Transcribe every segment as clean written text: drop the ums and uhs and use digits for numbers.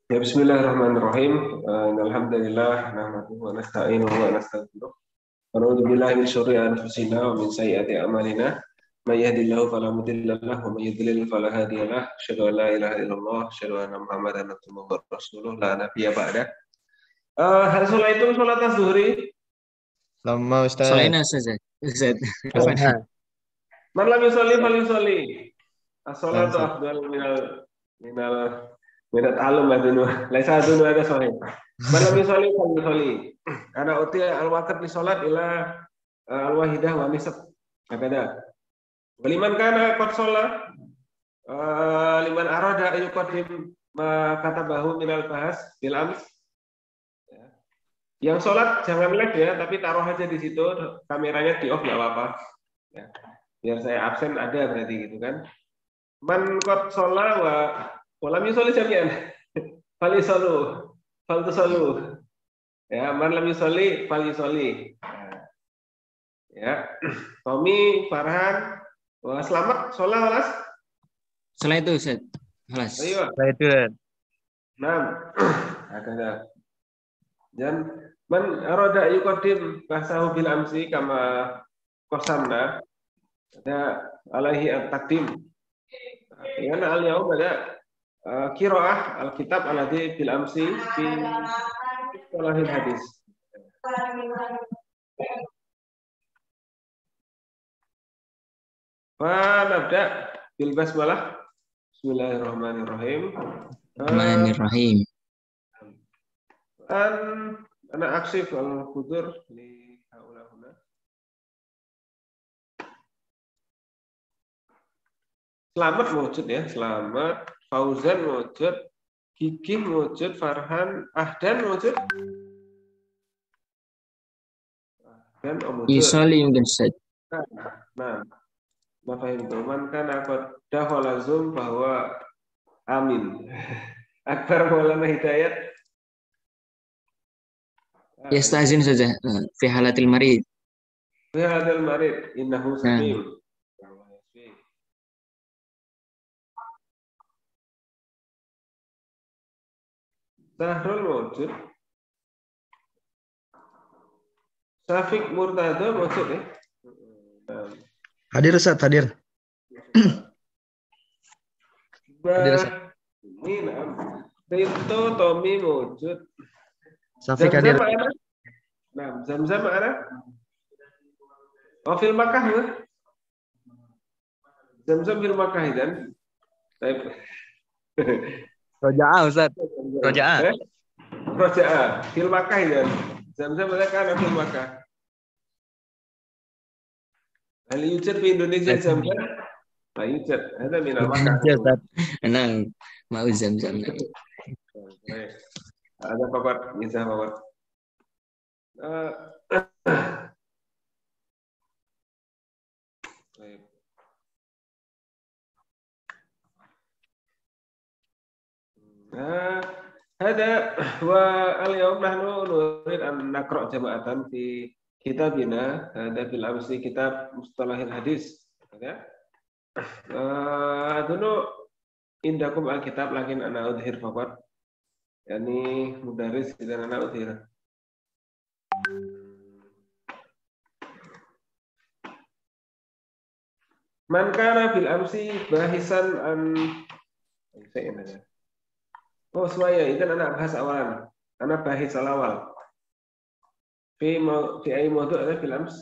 Ya, Bismillahirrahmanirrahim. Alhamdulillah nahmaduhu wa nasta'inuhu wa nastaghfiruh. Wa na'udzu billahi min syururi anfusina wa min sayyiati a'malina. May yahdihillahu fala mudilla lahu wa may yudlil fala hadiya lahu. Asyhadu an la ilaha illallah, asyhadu anna Muhammadan abduhu wa rasuluh, la nabiyya ba'da. Hal itu salat az-zuhri. Lama Ustaz. Solaina Ustaz. Ustaz. Apa nih? Lama. Man lam yusolli fal yusolli. As-salatu Ustaz. afdal minal minat alum adunu. Laisa adunu ada sahih. Man lam yusolli fal yusolli. Karena uti al-waqt li salat ila al-wahidah wa nisab. Hakada. Waliman kana qad sholat liman arada yuqaddim ma katabahu minal bahas bil ams. Yang sholat jangan live ya, tapi taruh aja di situ, kameranya di off nggak apa-apa. Ya. Biar saya absen ada berarti gitu kan. Man qad sholat wa lam yusolli jami'an. Fal yusollu. Fal tusollu. Ya, man lam yusolli fal yusolli. Ya. Tommy, Farhan, wah, selamat sholat alas. Setelah itu Ustaz. Halas. Ayo. Setelah itu. Nah, ada. Dan man arada yuqaddim bahasahu bil amsi kama qasamna ada alaihi at-taqdim. Karena al-yaum ada qiraah al-kitab alladhi bil amsi fi istilahil hadis. Fa nabda bil basmalah. Bismillahirrahmanirrahim. Bismillahirrahmanirrahim. Ana aksif al-qudur li haula huna. Selamat wujud ya, selamat. Fauzan wujud, Gigih wujud, Farhan, Ahdan wujud. Ahdan wujud. Isoli mungkin Ustaz. Nah, mafahim man kana qad dakhala zum bahwa amin. Akbar Maulana Hidayat. Yastazin saja fi halatil marid. Fi hadal marid innahu saqim. Sahrul wujud. Syafiq Murtada wujud ya. Hadir Ustaz, hadir. Hadir Ustaz. Ini Rinto Tommy wujud. Syafiq hadir. Nah, Zamzam ada? Oh, fil Makkah ya? Zamzam fil Makkah kan? Baik. Roja'ah Ustaz. Roja'ah. Roja'ah fil Makkah kan? Zamzam ada kan fil Makkah. Hal yujad di Indonesia Zamzam? Nah, yujad. Ada minal Makkah. Ustaz. Enang mau Zamzam. Ada papat, bisa papat. Ada wa al-yawm nahnu nurid an naqra jama'atan fi kitabina ada fil amsi kitab mustalahil hadis ya. Dulu indakum al-kitab lakin ana udhir faqat. Yani mudaris dan anak udhir. Man kana bil amsi bahisan an oh suaya itu anak bahas awalan. Anak bahis awal. Fi ay mawdu' ada bil ams.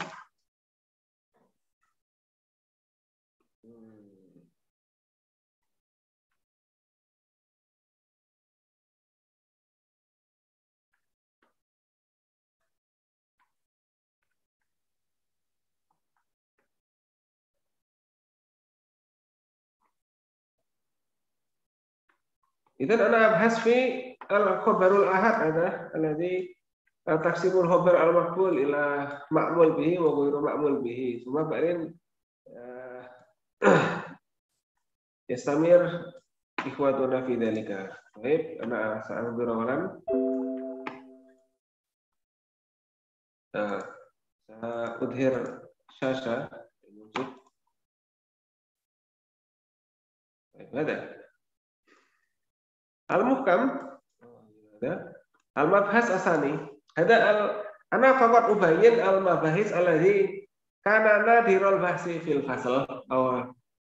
Idan ana abhas fi al-khabarul ahad ada alladhi taqsimul khabar al-maqbul ila ma'mul bihi wa ghairu ma'mul bihi. Semua barin yastamir ikhwatuna fi dzalika. Baik, ana sa'udhir awalan. Udhir syasha wujud. Baik, ada. Al-muhkam Al-mabhas asani. Ana faqat ubayyin al-mabahis alladhi kana nadirul bahsi fil fasl.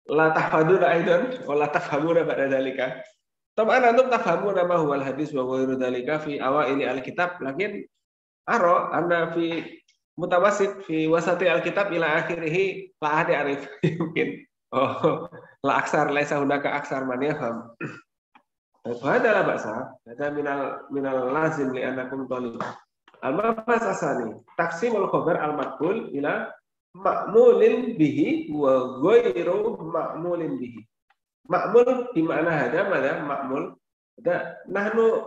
La tahfaduna aidan wa la tafhamuna ba'da dzalika. Taban antum tafhamuna ma huwal hadis wa ghairu dzalika fi awaili al-kitab, lakin ara anna fi mutawassit fi wasati al-kitab ila akhirih la ahad arif. Mungkin la aksar laisa hunaka aksar man yafham. Hada la ba'sa, hada minal lazim li annakum talib. Al-mabhas asani taqsimul khabar al-maqbul ila ma'mulin bihi wa ghairu ma'mulin bihi. Ma'mul di mana hada mana ma'mul. Ada nahnu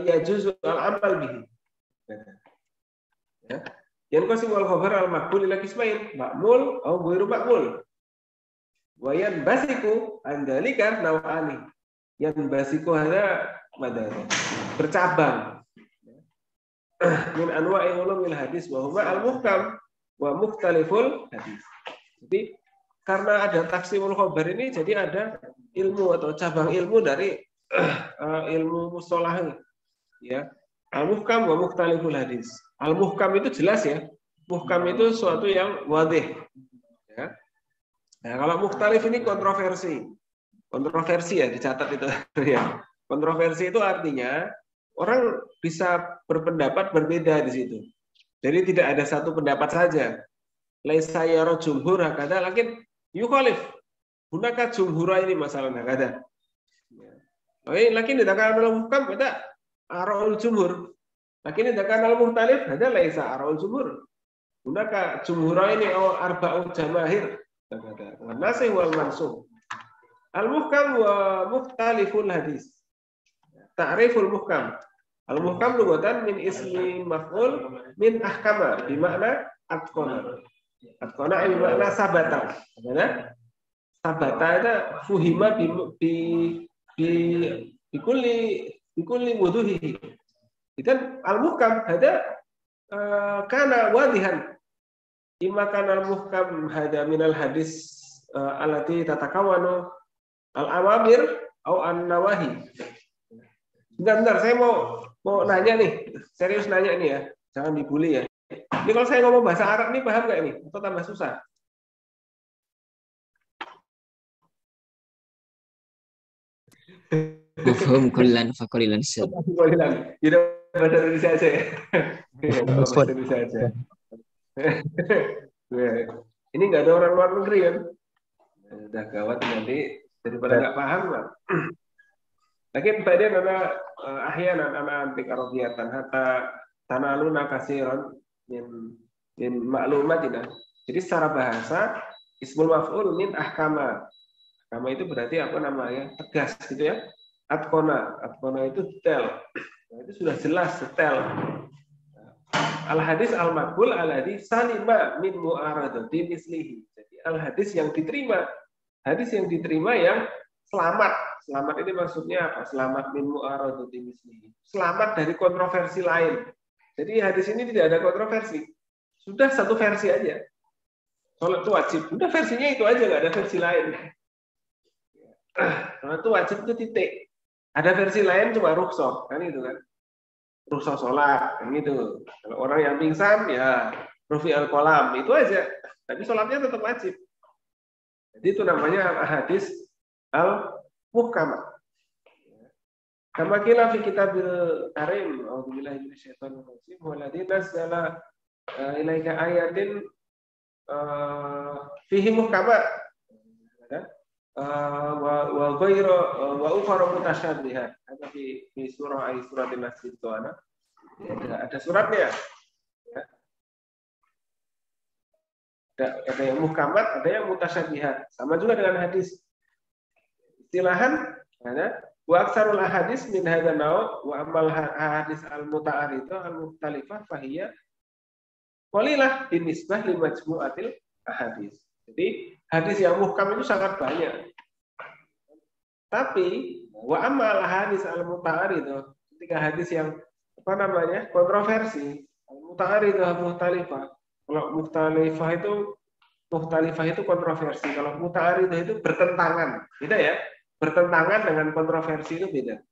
yajuzu al-amal bihi. Ya. Yang qasimul khabar al-maqbul ila qismain, ma'mul atau ghairu ma'mul. Wa yanbasiku an dzalika naw'ani. Yanbasiku hada madana. Bercabang. Min anwa'i ulumil hadis wa huma al-muhkam wa mukhtaliful hadis. Jadi karena ada taksimul khabar ini, jadi ada ilmu atau cabang ilmu dari ilmu mustalah, ya. Al-muhkam wa mukhtaliful hadis. Al-muhkam itu jelas ya. Muhkam itu suatu yang wadih. Ya. Nah, kalau mukhtalif ini kontroversi. Kontroversi ya dicatat itu ya. Kontroversi itu artinya orang bisa berpendapat berbeda di situ. Jadi tidak ada satu pendapat saja. Laisa yara jumhur hakada, lakin yukhalif. Hunaka jumhura ini masalah hakada. Oke, lakin tidak akan dalam hukam ada araul jumhur. Lakin tidak akan dalam mukhtalif ada laisa araul jumhur. Hunaka jumhura ini arba'u jamahir hakada. Wan nasih wal mansukh. Al-muhkam wa mukhtaliful hadis. Ta'riful muhkam. Al-muhkam lughatan min ismi maf'ul min ahkama bi makna atqana. Atqana bi makna sabata. Mana? Sabata itu fuhima bi kulli wuduhi. Dan al-muhkam ada kana wadihan. Imma kana al-muhkam hada minal hadis allati tatakawanu al-awamir atau an-nawahi. Bentar, saya mau nanya nih, serius nanya nih ya, jangan dibully ya. Ini kalau saya ngomong bahasa Arab nih paham nggak ini? Atau tambah susah? Mafhum kullan fa qalilan sad. Tidak bahasa Indonesia aja ya. Bahasa Indonesia aja. Ini nggak ada orang luar negeri kan? Udah gawat nanti daripada nggak paham lah. Lakin badan ada ahyanan ana antik aradiyatan hatta tanaluna kasiran min ma'lumatina. Jadi secara bahasa ismul maf'ul min ahkama. Ahkama itu berarti apa namanya? Tegas gitu ya. Atqona itu detail. Nah, itu sudah jelas detail. Al hadis al maqbul alladhi salima min mu'aradati mislihi. Jadi al hadis yang diterima, hadis yang diterima yang selamat. Selamat ini maksudnya apa? Selamat min mu'aradati mislihi. Selamat dari kontroversi lain. Jadi hadis ini tidak ada kontroversi. Sudah satu versi aja. Salat itu wajib. Udah versinya itu aja, nggak ada versi lain. Salat itu wajib itu titik. Ada versi lain cuma rukhsah, kan itu kan. Rukhsah sholat, kan gitu. Kalau orang yang pingsan ya rufi al-qalam, itu aja. Tapi sholatnya tetap wajib. Jadi itu namanya hadis al-muhkam. Kama qila fi kitabil karim, a'udzubillahi minasyaitonir rajim, walladzi nazzala ilaika ayatin fihi muhkama wa ghairu wa ukhra mutasyabihat. Ada di surah suratin nas itu ada suratnya. Ya. Ada yang muhkamat, ada yang mutasyabihat. Sama juga dengan hadis. Istilahan ada wa aksarul ahadis min hadza naw wa amal hadis al-muta'aridah al-mukhtalifah fahiya qalilah binisbah li majmu'atil ahadis. Jadi hadis yang muhkam itu sangat banyak. Tapi wa amal hadis al-muta'aridah, ketika hadis yang apa namanya? Kontroversi, al-muta'aridah mukhtalifah. Kalau mukhtalifah itu kontroversi. Kalau muta'aridah itu bertentangan. Beda ya? Bertentangan dengan kontroversi itu beda.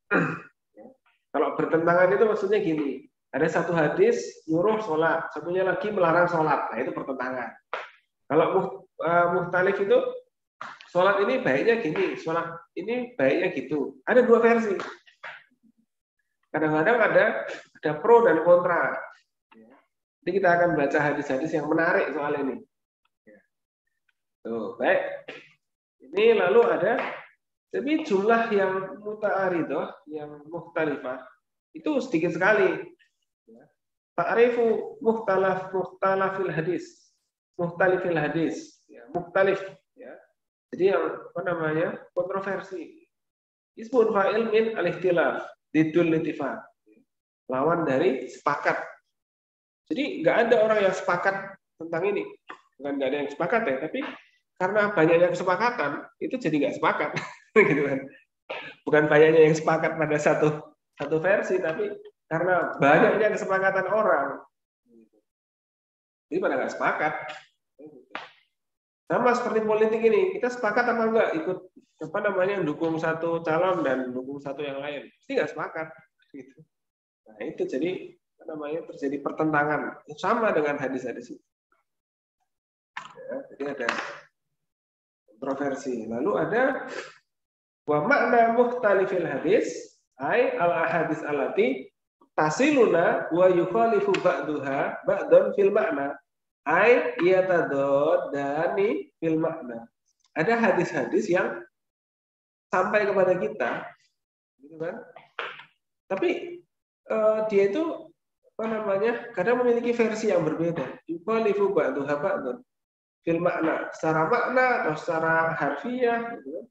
Kalau bertentangan itu maksudnya gini, ada satu hadis nyuruh sholat, satunya lagi melarang sholat, nah itu pertentangan. Kalau muhtalif itu sholat ini baiknya gini, sholat ini baiknya gitu. Ada dua versi. Kadang-kadang ada pro dan kontra. Jadi kita akan baca hadis-hadis yang menarik soal ini. Tuh, baik. Ini lalu ada, tapi jumlah yang muta'aridah, yang mukhtalifah, itu sedikit sekali. Ta'rifu mukhtalafil hadis. Mukhtalifil hadis. Ya, mukhtalif. Ya. Jadi yang apa namanya? Kontroversi. Ismun fa'il min al-ikhtilaf. Didul litifat. Lawan dari sepakat. Jadi nggak ada orang yang sepakat tentang ini. Bukan nggak ada yang sepakat ya, tapi karena banyaknya kesepakatan, itu jadi nggak sepakat. Gitu kan. Bukan banyaknya yang sepakat pada satu versi, tapi karena banyaknya kesepakatan orang. Jadi pada nggak sepakat. Sama seperti politik ini, kita sepakat apa enggak ikut apa namanya dukung satu calon dan dukung satu yang lain? Pasti nggak sepakat. Gitu. Nah itu jadi apa namanya terjadi pertentangan. Sama dengan hadis-hadis itu. Ya, jadi ada kontroversi. Lalu ada wa makna mukhtalifil hadis ai al ahadis allati tasiluna wa yukhalifu ba'daha ba'dan fil makna ai yatadaddani fil makna. Ada hadis-hadis yang sampai kepada kita gitu kan. Tapi dia itu apa namanya? Kadang memiliki versi yang berbeda. Yukhalifu ba'daha ba'dan fil makna, secara makna atau secara harfiah gitu.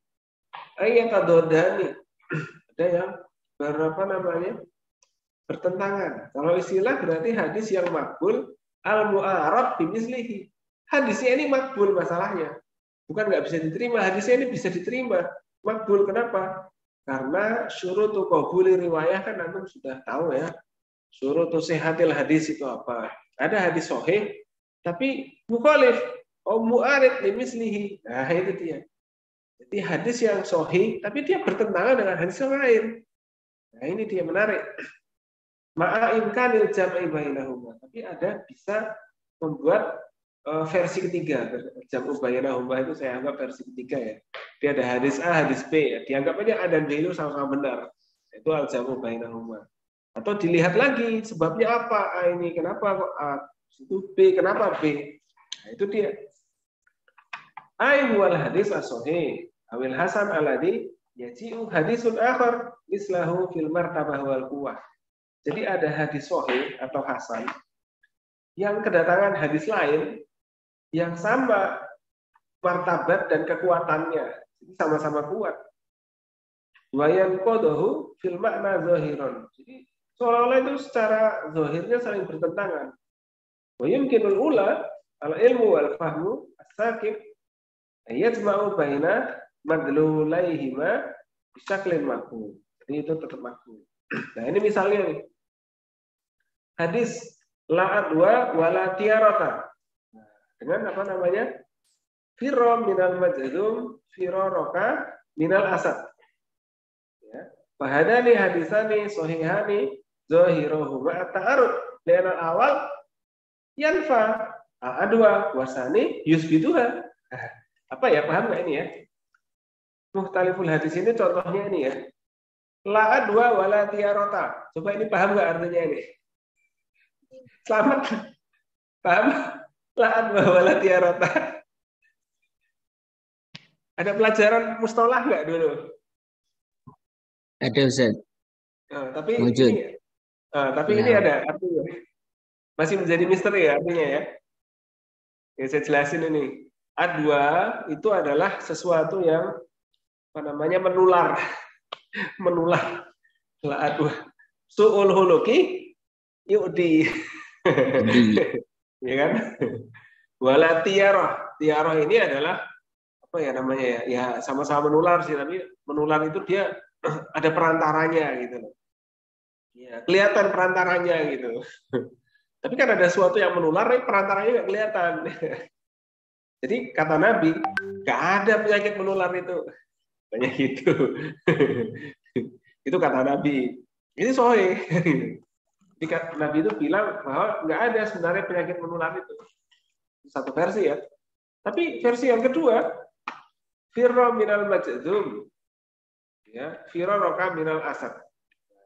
Ayat adodani ada yang berapa namanya bertentangan. Kalau istilah berarti hadis yang makbul al mu'arad bimislihi. Hadisnya ini makbul masalahnya. Bukan nggak bisa diterima, hadisnya ini bisa diterima. Makbul kenapa? Karena syurutu qabuli riwayah kan antum sudah tahu ya. Syurutu sihatil hadis itu apa? Ada hadis sahih tapi mukhalif. Oh mu'arid limislihi. Nah itu dia. Jadi hadis yang sahih tapi dia bertentangan dengan hadis yang lain. Nah ini dia menarik. Ma'imkanil jam'i bainahuma. Tapi ada bisa membuat versi ketiga. Jam'u bainahuma itu saya anggap versi ketiga ya. Dia ada hadis A, hadis B ya. Dianggap aja A dan B itu sama-sama benar. Itu al-jam'u bainahuma. Atau dilihat lagi sebabnya apa A ini, kenapa kok A, itu B, kenapa B. Nah itu dia. Ai wal hadis as-sahih awil hasan alladhi yaji'u hadisun akhar mislahu fil martabah wal quwwah. Jadi ada hadis sahih atau hasan yang kedatangan hadis lain yang sama martabat dan kekuatannya. Jadi sama-sama kuat. Wa yanqadahu fil makna zahiran. Jadi seolah-olah itu secara zahirnya saling bertentangan. Wa yumkinul ula al ilmu wal fahmu as-sakib yajma'u baina madlulaihima bisyaklin maqbul. Jadi itu tetap maqbul. Nah, ini misalnya nih. Hadis la adwa wala tiarata. Nah, dengan apa namanya? Firra minal majzum, firaraka minal asad. Ya. Fahadani hadisani sahihani zahiruhuma at-ta'arud. Dengan awal yanfa adwa wasani yusbituha. Apa ya, paham nggak ini ya? Mukhtaliful hadis ini contohnya ini ya. La adwa wala tiarota. Coba ini paham nggak artinya ini? Selamat. Paham? La adwa wala tiarota. Ada pelajaran mustalah nggak dulu? Ada Ustaz. Tapi ini ada artinya. Masih menjadi misteri ya artinya ya. Ya saya jelasin ini. Adwa itu adalah sesuatu yang apa namanya menular. Menular. La adwa. Su'ul huluki yu'di. Ya kan? Wala tiaroh. Tiaroh ini adalah apa ya namanya ya? Ya sama-sama menular sih, tapi menular itu dia ada perantaranya gitu loh. Ya, kelihatan perantaranya gitu. Tapi kan ada sesuatu yang menular, tapi perantaranya nggak kelihatan. Jadi kata Nabi, nggak ada penyakit menular itu. Banyak itu. Itu kata Nabi. Ini sahih. Jika Nabi itu bilang bahwa nggak ada sebenarnya penyakit menular itu. Satu versi ya. Tapi versi yang kedua, firra minal majzum. Ya, firra roka minal asad.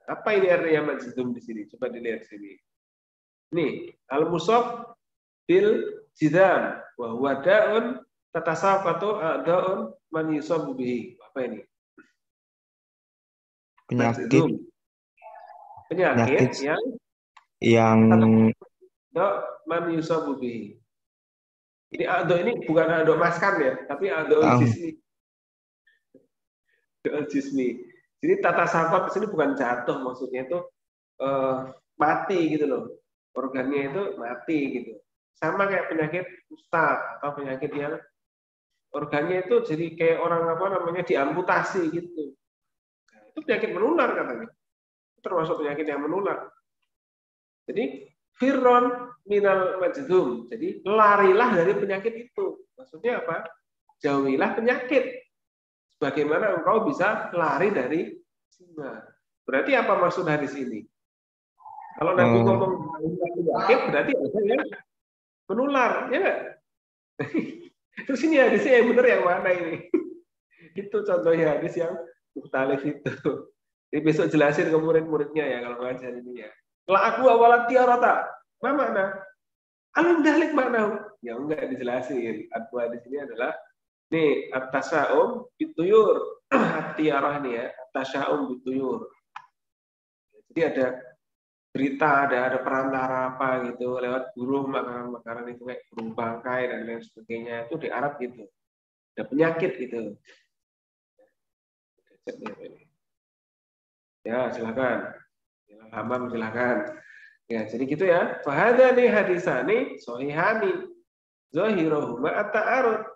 Apa ini artinya majzum di sini? Coba dilihat sini. Nih, al-musab bil jidam wa huwa da'un tatasaqatu a'da'un man yusabu bihi. Apa ini? Penyakit yang man yang yusabu bihi. Ini a'da ini bukan a'da maskan ya, tapi a'da jismi. Jismi. Jadi tatasaqat di sini bukan jatuh, maksudnya itu mati gitu loh. Organnya itu mati gitu. Sama kayak penyakit kusta atau penyakit yang organnya itu jadi kayak orang apa namanya diamputasi gitu. Nah, itu penyakit menular katanya. Termasuk penyakit yang menular. Jadi firron minal majzum. Jadi larilah dari penyakit itu. Maksudnya apa? Jauhilah penyakit. Bagaimana engkau bisa lari dari singa. Berarti apa maksud hadis ini? Kalau Nabi ngomong penyakit berarti ada yang menular, ya nggak? Terus ini hadisnya yang benar yang mana ini? Itu contohnya hadis yang mukhtalif itu. Jadi besok jelasin ke murid-muridnya ya kalau ngajar ini ya. La aku awalat tiarata. Apa makna? Alim dalik makna. Ya enggak dijelasin. Aku di sini adalah nih at-tasyaum bituyur. At-tiarah nih ya, at-tasyaum bituyur. Jadi ada berita, ada perantara apa gitu lewat burung, makanan-makanan itu kayak burung bangkai dan lain sebagainya, itu di Arab gitu. Ada penyakit gitu. Ya, silakan. Hamam silakan. Ya, jadi gitu ya. Fahadani hadisani sahihani. Zahiruhuma at-ta'arud.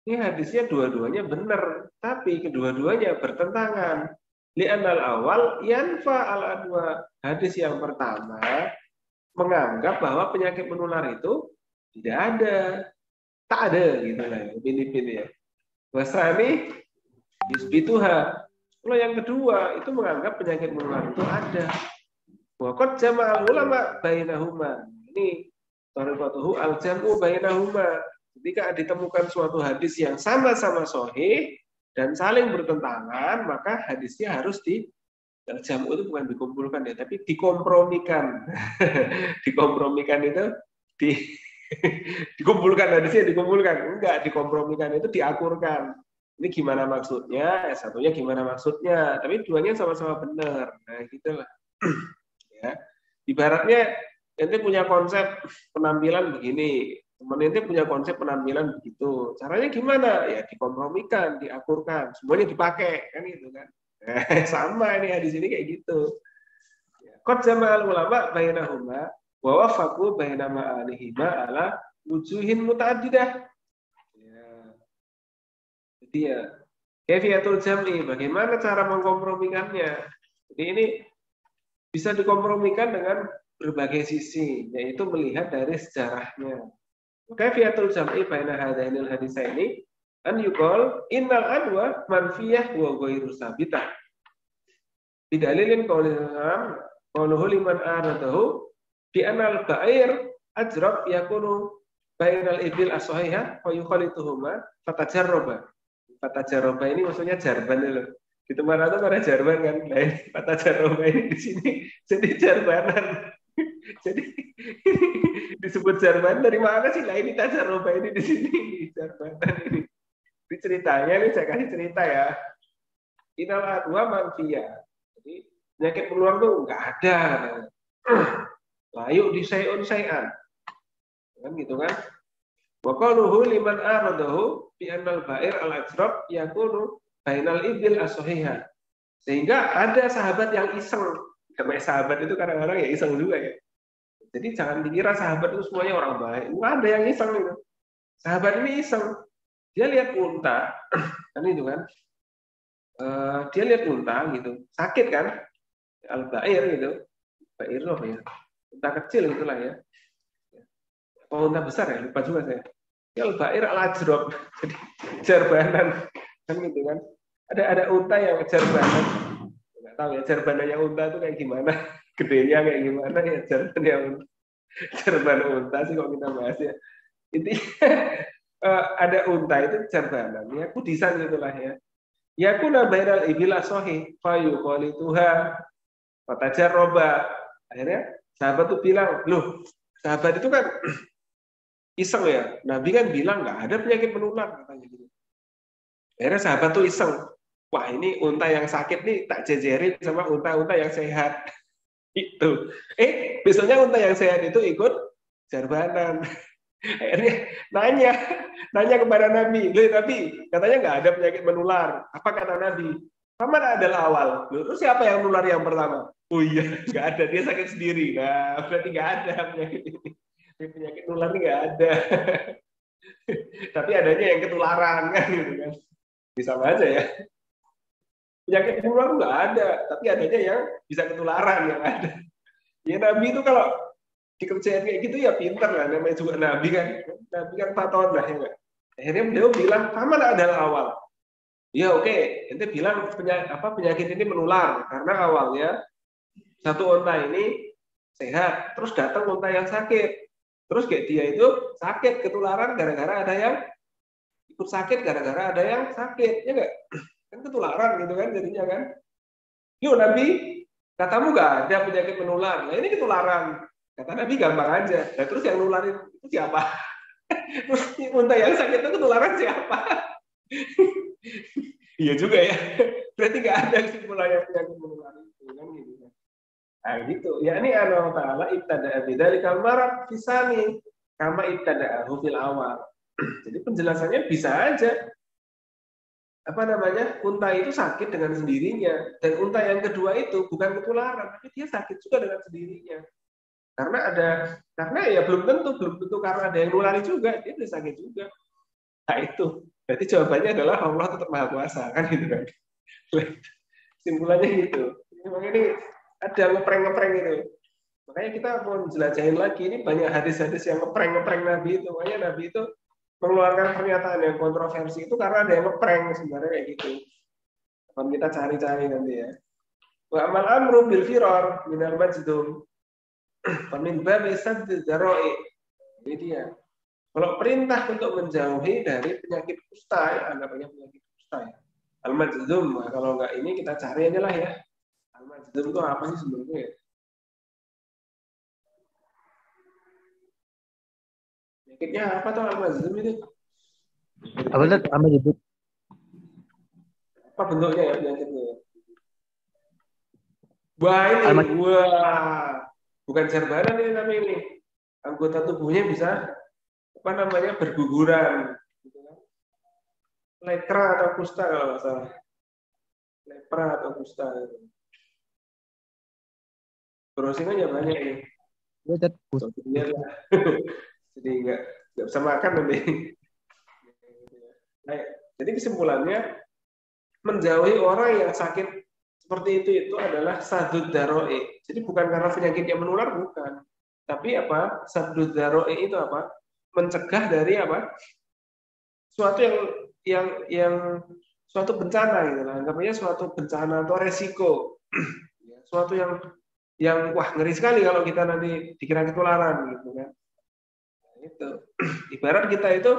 Ini hadisnya dua-duanya benar, tapi kedua-duanya bertentangan. Li'anal awal yanfa al-adwa. Hadis yang pertama menganggap bahwa penyakit menular itu tidak ada. Tak ada gitu lah. Ini ya. Wasani yusbituha. Kalau yang kedua itu menganggap penyakit menular itu ada. Waqad jama'al ulama bainahuma. Ini tariqatuhu al-jam'u bainahuma. Ketika ditemukan suatu hadis yang sama-sama sahih dan saling bertentangan, maka hadisnya harus jamu itu bukan dikumpulkan ya, tapi dikompromikan. Dikompromikan itu dikumpulkan, hadisnya dikumpulkan. Enggak, dikompromikan itu diakurkan. Ini gimana maksudnya? Satunya gimana maksudnya? Tapi duanya sama-sama benar. Nah, gitulah. Ya. Ibaratnya ente punya konsep penampilan begini, teman ente punya konsep penampilan begitu. Caranya gimana? Ya dikompromikan, diakurkan, semuanya dipakai kan gitu kan. Sama ini hadis ini kayak gitu. Qad jama'al ulama bainahuma wa wafaqu baina ma'anihima ala wujuhin mutaaddidah. Ya. Jadi ya kaifiyatul jam'i, bagaimana cara mengkompromikannya? Jadi ini bisa dikompromikan dengan berbagai sisi, yaitu melihat dari sejarahnya. Kaifiyatul jam'i baina hadainil hadisaini an yuqal innal adwa manfiyah wa ghairu sabitah. Bidalilin qauluhu liman aradahu bi anal ba'ir ajrab yakunu bainal ibil as-sahihah wa yukhalituhuma fatajarraba. Fatajarraba ini maksudnya jarban loh. Di tempat itu ada jarban kan. Nah, ini fatajarraba ini di sini jadi jarbanan. Jadi disebut jarban dari mana sih? Lah ini tajarraba ini di sini jarbanan ini. Di ceritanya nih saya kasih cerita ya. Innal adwa manfiyah. Jadi penyakit menular tuh nggak ada. Layu di sayun sayan. Kan gitu kan? Wa qaluhu liman aradahu bi annal ba'ir al-ajrab yakunu bainal ibil as-sahihah. Sehingga ada sahabat yang iseng. Namanya sahabat itu kadang-kadang ya iseng juga ya. Jadi jangan dikira sahabat itu semuanya orang baik. Ada yang iseng itu. Sahabat ini iseng. Dia lihat unta, kan itu kan. Dia lihat unta gitu, sakit kan, al-ba'ir gitu, ba'ir apa ya, unta kecil gitulah ya, oh unta besar ya, lupa juga saya. Ya al-ba'ir al-ajrob, jadi jarbanan, kan gitu kan. Ada unta yang jarbanan, Nggak tahu ya jarbananya unta itu kayak gimana, gedenya kayak gimana ya jarban unta sih kok kita bahas ya. Intinya ada unta itu jarbanan, ya kudisan itulah ya. Ya aku nabainal ibila sohi, fayu koli tuha, patajar roba. Akhirnya sahabat tuh bilang, loh sahabat itu kan iseng ya. Nabi kan bilang nggak ada penyakit menular katanya gitu. Akhirnya sahabat tuh iseng, wah ini unta yang sakit nih tak jejerin sama unta-unta yang sehat. Itu. Besoknya unta yang sehat itu ikut jarbanan. Akhirnya nanya kepada Nabi, loh Nabi, katanya nggak ada penyakit menular. Apa kata Nabi? Paman adalah awal. Loh, terus siapa yang menular yang pertama? Oh iya, nggak ada, dia sakit sendiri. Nah, berarti nggak ada penyakit ini. Penyakit menular ini nggak ada. Tapi adanya yang ketularan kan, gitu kan? Bisa aja ya. Penyakit menular nggak ada, tapi adanya yang bisa ketularan yang ada. Ya Nabi itu kalau dikerjain kayak gitu ya pinter lah, namanya juga Nabi kan paton lah ya gak? Akhirnya beliau bilang paman adalah awal. Ya oke, ente bilang penyakit ini menular karena awalnya satu unta ini sehat, terus datang unta yang sakit, terus kayak dia itu sakit ketularan gara-gara ada yang ikut sakit gara-gara ada yang sakit, ya nggak? Kan ketularan gitu kan jadinya kan. Yuk Nabi, katamu nggak ada penyakit menular, nah ini ketularan. Kata Nabi gampang aja. Nah, terus yang nularin itu siapa? Terus unta yang sakit itu ketularan siapa? Iya juga ya. Berarti nggak ada kesimpulannya penyakit menular itu kan gitu. Nah gitu. Ya ini Allah Taala ibtada'a bidzalikal marad fisani kama ibtada'ahu fil awal. Jadi penjelasannya bisa aja. Apa namanya? Unta itu sakit dengan sendirinya dan unta yang kedua itu bukan ketularan, tapi dia sakit juga dengan sendirinya. Karena ya belum tentu karena ada yang nulari juga dia bisa sakit juga. Nah itu berarti jawabannya adalah Allah tetap maha kuasa kan gitu kan. Simpulannya gitu. Memang ini ada ngepreng itu. Makanya kita mau jelajahin lagi ini banyak hadis-hadis yang ngepreng Nabi itu. Makanya Nabi itu mengeluarkan pernyataan yang kontroversi itu karena ada yang ngepreng sebenarnya kayak gitu. Akan kita cari-cari nanti ya. Wa amal amru bil firar minal majdum Pamin babi sadd daro'i. Ini dia. Kalau perintah untuk menjauhi dari penyakit kusta, ya, anggapannya penyakit kusta ya. Al-Majdzum, nah, kalau enggak ini kita cari aja lah ya. Al-Majdzum itu apa sih sebenarnya? Penyakitnya apa tuh Al-Majdzum itu? Apa tuh? Al-Majdzum. Apa bentuknya ya penyakitnya? Wah ini, bukan jarbanan ini tapi ini anggota tubuhnya bisa apa namanya berguguran, gitu kan? Lepra atau kusta kalau nggak salah, lepra atau kusta. Gitu. Browsingannya banyak ini. Jadi nggak bisa makan nanti. Nah, jadi kesimpulannya menjauhi orang yang sakit seperti itu adalah sadud daro'i. Jadi bukan karena penyakit yang menular, bukan. Tapi apa? Sadud daro'i itu apa? Mencegah dari apa? Suatu yang suatu bencana gitu lah. Anggapnya suatu bencana atau resiko. Suatu yang wah ngeri sekali kalau kita nanti dikira ketularan gitu kan. Nah, itu. Ibarat kita itu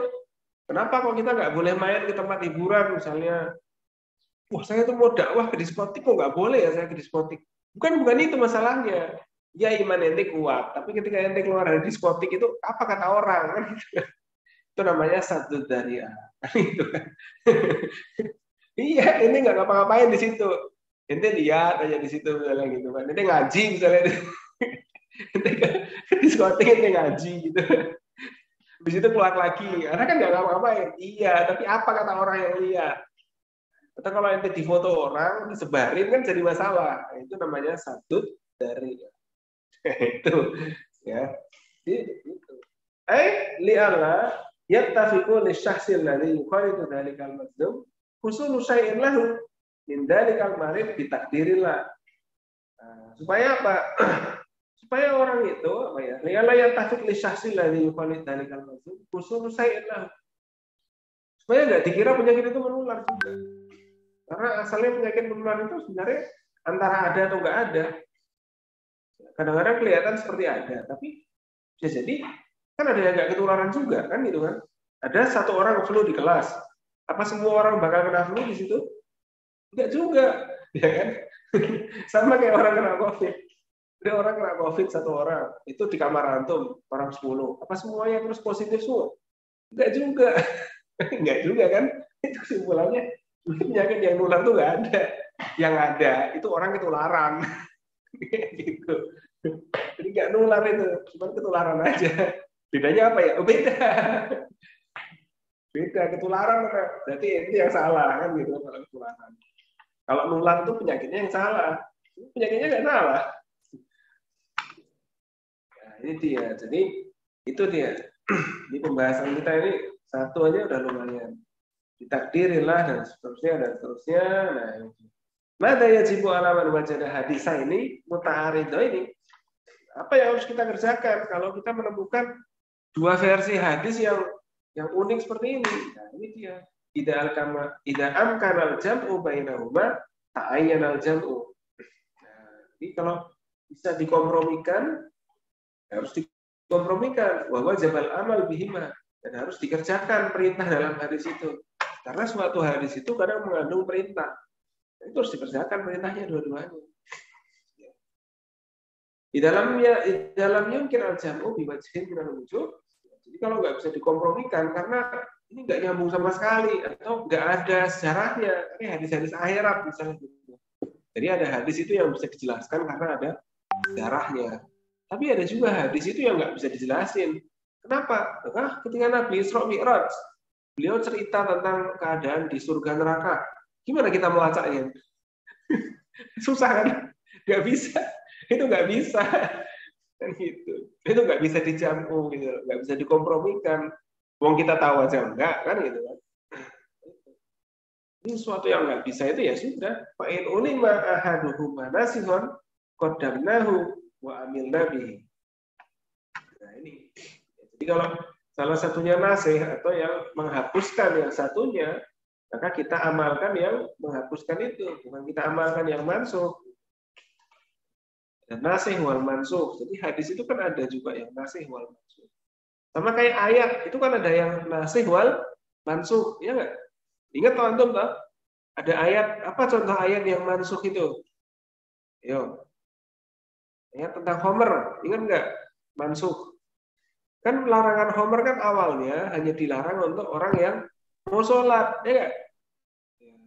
kenapa kok kita nggak boleh main ke tempat hiburan misalnya. Wah, saya tuh mau dakwah ke diskotik kok nggak boleh ya saya ke diskotik. Bukan itu masalahnya. Ya iman ente kuat, tapi ketika ente keluar dari diskotik itu apa kata orang kan gitu. Itu namanya satu dari itu kan. Iya, ente nggak ngapa-ngapain di situ. Ente lihat aja di situ misalnya gitu kan. Ente ngaji misalnya. Ente ke diskotik ente ngaji gitu. Di situ keluar lagi, karena kan nggak ngapa-ngapain. Iya, tapi apa kata orang yang lihat? Atau kalau ente difoto orang, disebarin kan jadi masalah. Itu namanya satu dari itu ya. Itu. Li'alla yattafiqu lisyahsil ladzi yukhalitu dzalikal mazlum husulu syai'in lahu min dzalikal marid bi takdirillah. Supaya apa? Supaya orang itu apa ya? Li'alla yattafiq lisyahsil ladzi yukhalitu dzalikal mazlum husulu syai'in lahu. Supaya enggak dikira penyakit itu menular juga. Karena asalnya penyakit menular itu sebenarnya antara ada atau nggak ada. Kadang-kadang kelihatan seperti ada, tapi bisa jadi kan ada yang nggak ketularan juga kan gitu kan. Ada satu orang flu di kelas, apa semua orang bakal kena flu di situ? Enggak juga, ya kan? Sama kayak orang kena COVID. Ada orang kena COVID satu orang, itu di kamar antum, orang 10. Apa semuanya terus positif semua? Enggak juga. Enggak juga kan? Itu kesimpulannya, penyakit yang nular tuh enggak ada. Yang ada, itu orang ketularan. Gitu. Jadi enggak nular itu, cuma ketularan aja. Bedanya apa ya? Oh, beda. Beda, ketularan. Berarti itu yang salah, kan gitu, kalau ketularan. Kalau nular itu penyakitnya yang salah. Penyakitnya nggak salah. Nah, ini dia. Jadi itu dia. Di pembahasan kita ini satu aja udah lumayan. Ditakdirilah dan seterusnya dan seterusnya. Nah, mada yajibu alaman wajadah hadisah ini muta'arido ini. Apa yang harus kita kerjakan kalau kita menemukan dua versi hadis yang unik seperti ini? Nah, ini dia. Ida amkanal jam'u bainahuma ta'ayyanal jam'u. Nah, jadi kalau bisa dikompromikan, harus dikompromikan. Wa wajibal amal bihima, dan harus dikerjakan perintah dalam hadis itu. Karena suatu hadis itu kadang mengandung perintah. Itu harus dikerjakan perintahnya dua-duanya. Di dalamnya mungkin al-jam'u biwajhin minal wujuh. Jadi kalau nggak bisa dikompromikan karena ini nggak nyambung sama sekali atau nggak ada sejarahnya, ini hadis-hadis akhirat misalnya. Jadi ada hadis itu yang bisa dijelaskan karena ada sejarahnya. Tapi ada juga hadis itu yang nggak bisa dijelasin. Kenapa? Karena ketika Nabi Isra Mi'raj, beliau cerita tentang keadaan di surga neraka. Gimana kita melacaknya? Susah kan? Nggak bisa. Itu nggak bisa. Kan gitu. Itu nggak bisa dijamu, gitu. Nggak bisa dikompromikan. Wong kita tahu aja enggak, kan gitu kan. Ini sesuatu yang nggak bisa itu ya sudah. Fa'in ulima ahaduhuma nasihon qaddamnahu wa amilna bihi. Nah ini. Jadi kalau salah satunya nasih atau yang menghapuskan yang satunya, maka kita amalkan yang menghapuskan itu, bukan kita amalkan yang mansuh. Dan nasih wal mansuh. Jadi hadis itu kan ada juga yang nasih wal mansuh. Sama kayak ayat, itu kan ada yang nasih wal mansuh, ya nggak? Ingat toh antum toh? Ada ayat, apa contoh ayat yang mansuh itu? Yo. Ayat tentang Homer, ingat nggak? Mansuh. Kan larangan Homer kan awalnya hanya dilarang untuk orang yang mau sholat, ya nggak?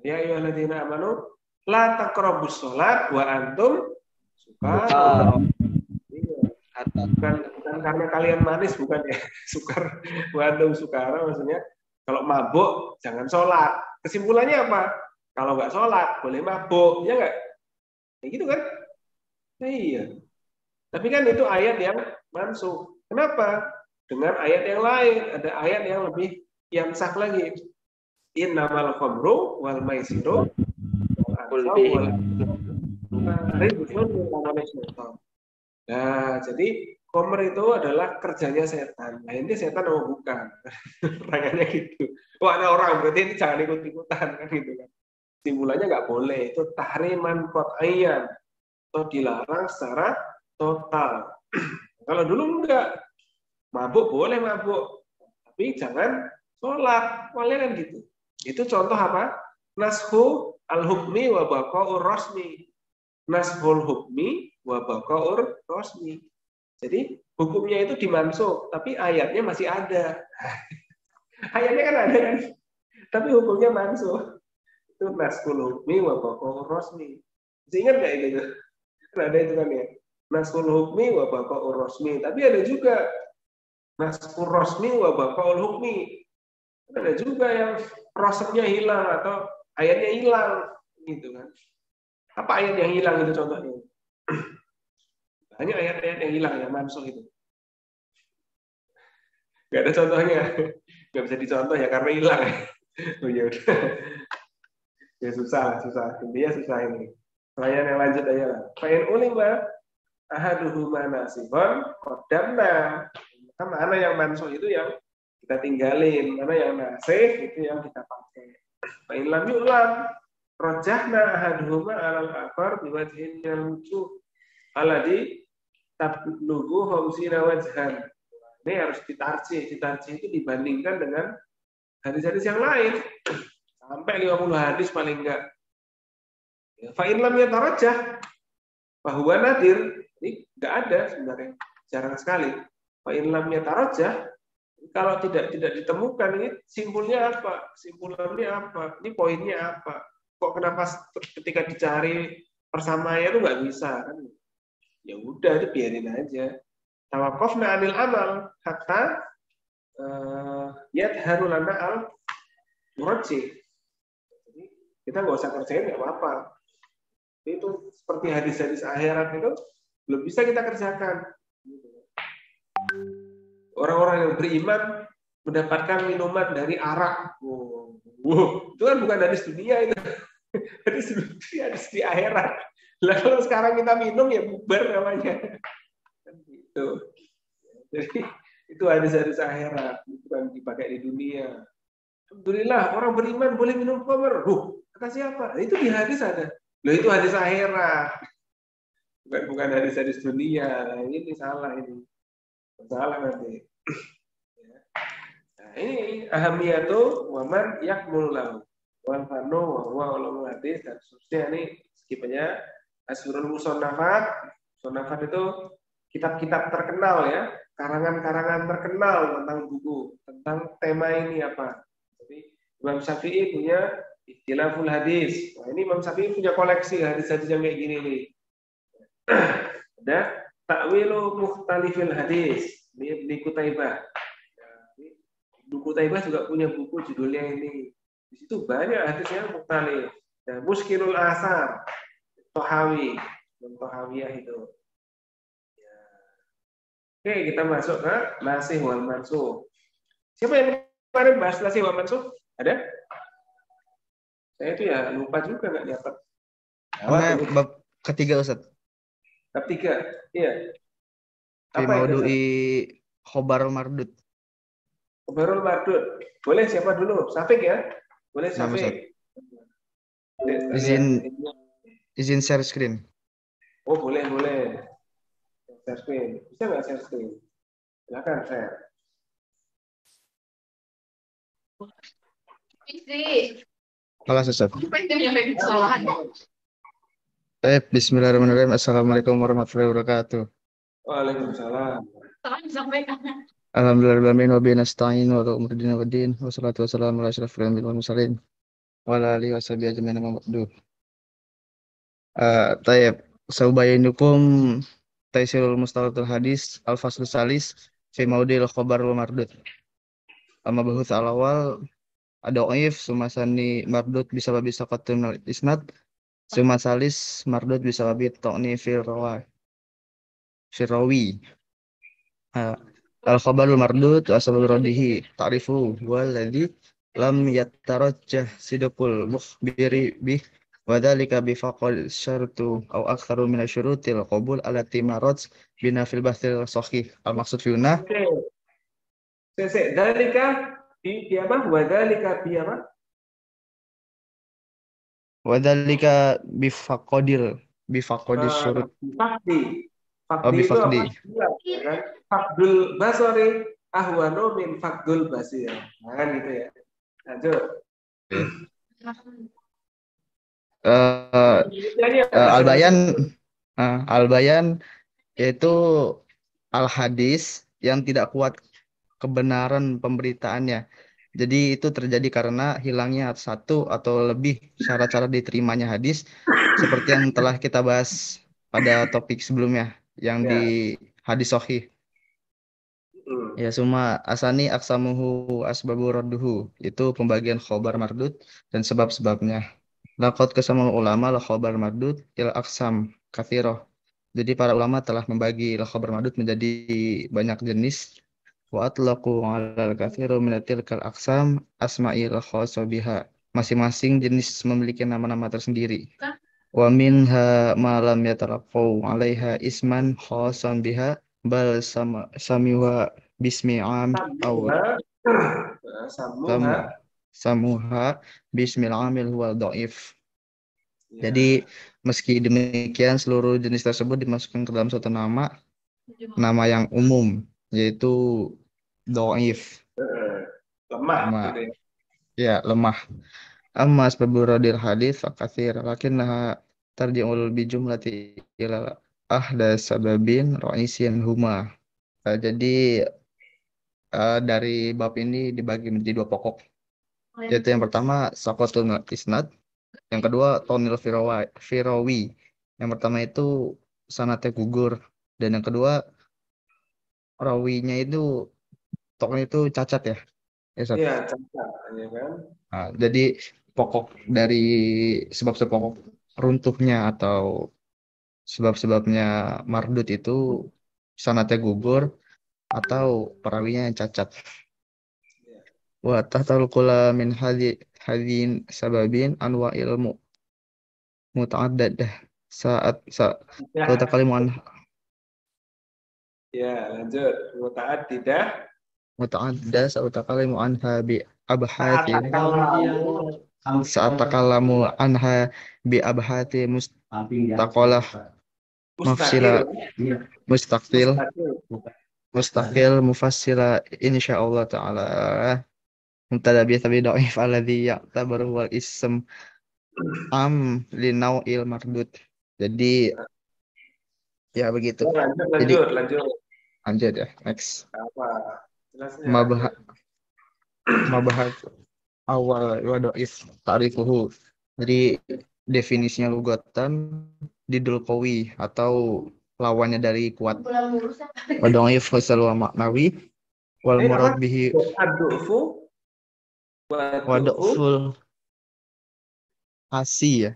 Ya ayyuhalladzina amanu la taqrabus sholat wa antum sukar. Bukan karena kalian manis, bukan ya. Sukar, wa antum sukara maksudnya kalau mabuk jangan sholat. Kesimpulannya apa? Kalau nggak sholat boleh mabuk, ya nggak? Ya gitu kan? Nah, iya. Tapi kan itu ayat yang mansuh. Kenapa? Dengan ayat yang lain, ada ayat yang lebih yang sah lagi. Innamal khamru wal maisiru Nah, jadi komer itu adalah kerjanya setan. Nah, ini setan mau bukan. Rangannya gitu. Wah, ada orang berarti ini jangan ikut-ikutan kan gitu kan. Simpulannya nggak boleh. Itu tahriman qat'iyyan atau dilarang secara total. Kalau dulu enggak. Mabuk boleh mabuk, tapi jangan sholat. Boleh kan gitu. Itu contoh apa? Nashu al-hukmi wa baqa'ur rasmi. Nashul hukmi wa baqa'ur rasmi. Jadi hukumnya itu dimansuh, tapi ayatnya masih ada. Ayatnya kan ada kan, tapi hukumnya mansuh. Itu nashul hukmi wa baqa'ur rasmi. Masih ingat nggak itu? Kan ada itu kan ya. Nashul hukmi wa baqa'ur rasmi. Tapi ada juga Naskur rosmi wa baqaul hukmi. Ada juga yang prosesnya hilang atau ayatnya hilang gitu kan. Apa ayat yang hilang itu contohnya? Hanya ayat-ayat yang hilang yang mansuh itu. Gak ada contohnya. Gak bisa dicontoh ya karena hilang. Oh ya udah. Ya susah. Intinya susah ini. Pertanyaan yang lanjut aja lah. Fa'in ulima ahaduhuma nasibon qaddamna. Kan mana yang mansuh itu yang kita tinggalin, mana yang nasih itu yang kita pakai. Fa'in lam yu'lam, rajahna ahaduhuma alal akhar biwajhin wujuh alladhi tablugu khamsina wajhan. Ini harus ditarjih itu dibandingkan dengan hadis-hadis yang lain sampai 50 hadis paling enggak. Fa in lam yatarajjah bahwa nadir, ini enggak ada sebenarnya, jarang sekali. Fa in lam yatarajjah, kalau tidak ditemukan, ini simpulnya apa? Simpulannya apa? Ini poinnya apa? Kok kenapa ketika dicari persamaannya itu nggak bisa kan? Ya udah, itu biarin aja. Tawakofna anil amal hatta yadharu lana al murajjih. Jadi kita nggak usah kerjain nggak apa-apa. Itu seperti hadis-hadis akhirat itu belum bisa kita kerjakan. Orang-orang yang beriman mendapatkan minuman dari arak. Wow, itu kan bukan hadis dunia itu. Hadis di akhirat. Lah kalau sekarang kita minum ya bubar namanya. Gitu. Jadi itu hadis-hadis akhirat, bukan dipakai di dunia. Alhamdulillah orang beriman boleh minum khamr. Kata siapa? Itu di hadis ada. Loh itu hadis akhirat. Bukan hadis-hadis dunia. Nah, ini salah ini. Salah nanti. Nah, ini ahamiyatu waman yakmul lahu. Wal fanu wa ulumul hadis dan seterusnya. Ini skipannya Asrul Musannafat. Musannafat itu kitab-kitab terkenal ya, karangan-karangan terkenal tentang buku, tentang tema ini apa. Jadi Imam Syafi'i punya Ikhtilaful Hadis. Nah, ini Imam Syafi'i punya koleksi hadis-hadis yang kayak gini nih. Ada Ta'wilu Mukhtalifil Hadis, ini Ibnu Qutaibah. Ibnu Qutaibah juga punya buku judulnya ini. Di situ banyak hadisnya mukhtalif. Nah, Muskilul Asar, Tohawi, Tohawiyah itu. Oke, kita masuk ke Nasih wal Mansukh. Siapa yang kemarin bahas Nasih wal Mansukh? Ada? Saya itu ya lupa juga nggak dapat. Bab ketiga Ustaz. Bab 3. Iya. Fi maudu'i khobar mardud. Khobarul mardud. Boleh siapa dulu? Safik ya? Boleh Safik. Izin share screen. Oh, boleh. Share screen. Bisa nggak share screen? Silakan share. Halo Ustaz. Bismillahirrahmanirrahim. Assalamualaikum warahmatullahi wabarakatuh. Waalaikumsalam. Alhamdulillahirrahmanirrahim. Wa bihi nasta'in wa ala umuri din wa din. Wassalatu wassalamu ala asyrafil anbiya'i wal mursalin. Wa ala alihi washabihi ajmain amma ba'du. Tayyib. Saubayinukum Taisirul Mustalatul Hadis Al-Faslus Salis fi maudil khobar wal mardud. Amma bahut al-awal ad-dhaif sumasani mardud bisa saqatul isnad sumasalis mardud bisa ta'ni fil rawi. Al-khabarul mardud asalul radihi ta'rifu walladhi lam yatarajjah sidqul mukhbiri bih wa dzalika bi faqal syartu aw aktsaru min asyurutil qabul allati marad bina fil bahthil sahih. Al-maksud fi huna Dzalika bi apa? Wa dzalika bi apa? Wa dzalika bi faqadil syurut. Fakdi. Bi faqdi. Kan? Fakdul basari ahwanu min fakdul basir. Kan gitu ya. Lanjut. Al-bayan yaitu al-hadis yang tidak kuat kebenaran pemberitaannya. Jadi itu terjadi karena hilangnya satu atau lebih syarat-syarat diterimanya hadis seperti yang telah kita bahas pada topik sebelumnya yang di hadis sahih. Ya summa asani aksamuhu asbabu radduhu, itu pembagian khobar mardud dan sebab-sebabnya. Laqad qasamal ulama la khobar mardud il aksam katsiroh. Jadi para ulama telah membagi la khobar mardud menjadi banyak jenis. Wa atlaqu 'alal katsiru min tilkal aqsam asma'il khassa biha. Masing-masing jenis memiliki nama-nama tersendiri. Wa minha ma lam yatalaqau 'alaiha isman khassan biha bal samiwa bismi 'am aw samuha bismil 'amil huwa dhaif. Ya. Jadi meski demikian seluruh jenis tersebut dimasukkan ke dalam suatu nama yang umum, yaitu doif, Eh, lemah gitu nama ya. ya lemah. Amma asbabul hadis fakatsir lakinnaha tarji'ul bi jumlati ila ahda sababin ra'isin huma. Jadi dari bab ini dibagi menjadi dua pokok, yaitu yang pertama saqatul isnad, yang kedua tonil firawi. Yang pertama itu sanatnya gugur, dan yang kedua rawinya itu tokohnya itu cacat ya. Ya, Sat? Iya, cacat, ya kan? Nah, jadi pokok dari sebab-sebab pokok runtuhnya atau sebab-sebabnya mardut itu sanatnya gugur atau perawinya yang cacat. Iya. Wa tahtal kula min hadin sababin anwa ilmu muta'addadah saat Tidak. tatakalimu an Ya, lanjut. Mutaat tidak. muta'adda saat takalimu anha bi Saat abhatin kalamu saat takalamu anha bi abhati mustaqalah mafsila mustakil. mustaqil Mustakil. mustaqil mufassila insyaallah taala mubtada bi tabi dhaif alladhi ya'tabaru wal ism am linau'il mardud. Jadi ya begitu. Ya, lanjut, Jadi lanjut, lanjut. lanjut ya, next. Apa? Jelasnya, Mabah lanjut. mabah awal wa dhaif ta'rifuhu. Jadi definisinya lugatan didul qawi atau lawannya dari kuat. Wa dhaif fasal wa maknawi wal Apa? murad bihi Adufu, wa wadufu, dhaful asi ya.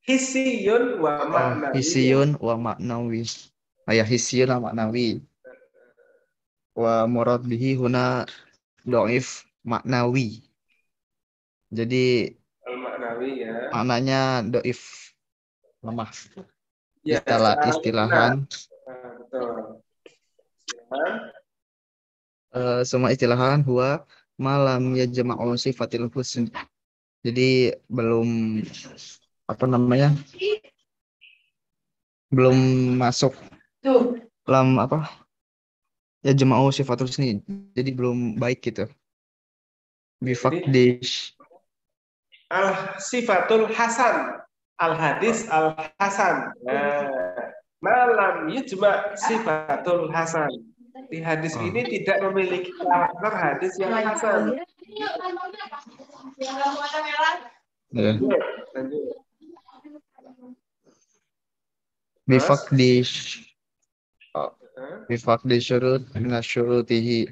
hisiyun wa Oh, maknawiyun. hisiyun wa maknawi. Ya hisiyun wa maknawi. Wa murad bihi huna dhaif maknawi. Jadi Al-maknawi ya. maknanya dhaif lemah. Ya, secara makna. Istilahan Nah, betul. Silakan. semua istilahan huwa malam ya jama'u sifatil husn. Jadi belum apa namanya? Belum masuk dalam apa? Ya jama'u sifatul husni. Jadi belum baik gitu. Ya, jadi Bifakdish. al-sifatul hasan. Al-hadis al-hasan. Nah, malam yujma sifatul hasan. Di hadis Oh, ini tidak memiliki karakter hadis yang hasan. ya. Lanjut, lanjut. Terus, Bifakdish. eh, Bifakdish syurut minasyurutihi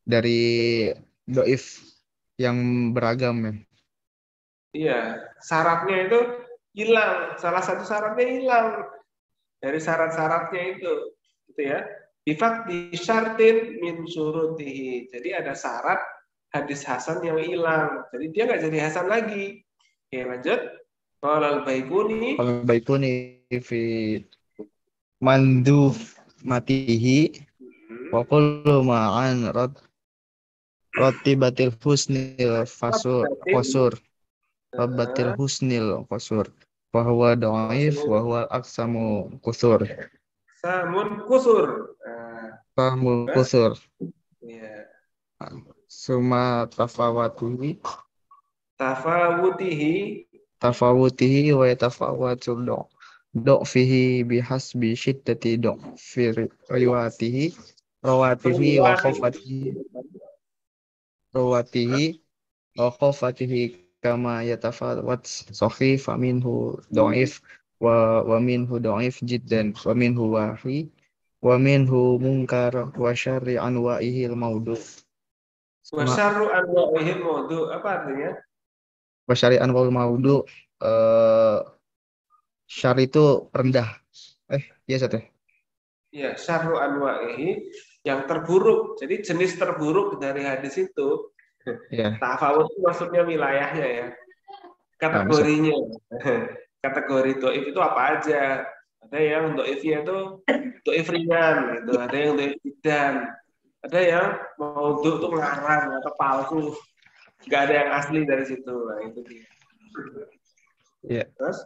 dari doif yang beragam ya. iya, syaratnya itu hilang. Salah satu syaratnya hilang dari syarat-syaratnya itu, gitu ya. Bifak di syartin min surutihi. Jadi ada syarat hadis hasan yang hilang. Jadi dia nggak jadi hasan lagi. Oke, lanjut. Qala al-Baikuni. Kalau baikuni fi manduf matihi wa Hmm. kullu ma'an ratibatil husnil fasur Batin. qasur rabatil husnil qasur wa huwa dhaif wa huwa aksamu kusur Samun kusur. Nah, famul terus, kusur ya. suma tafawatihi Tafawutihi. tafawutihi wa tafawatu do fihi bihasbi syiddati do fi riwatihi rawatihi wa Riwayat. khafatihi rawatihi wa khafatihi kama yatafawat sahih faminhu dhaif wa minhu dhaif jiddan wa minhu wa minhu munkar wa syarri anwa'ihi al-maudu ma Wasyarru anwa'ihil maudu. Apa artinya? wa syarri anwa'il maudu eh syar itu rendah iya Sat ya. Ya, syarru anwa'ihi yang terburuk. Jadi jenis terburuk dari hadis itu, Iya, tafawut itu maksudnya wilayahnya ya, paham Sat. kategorinya. Kategori doif itu apa aja? Ada yang doifnya itu doif ringan gitu, ada yang doif dan ada yang maudhu itu ngarang atau palsu, nggak ada yang asli dari situ. Nah, itu dia. Iya. Terus?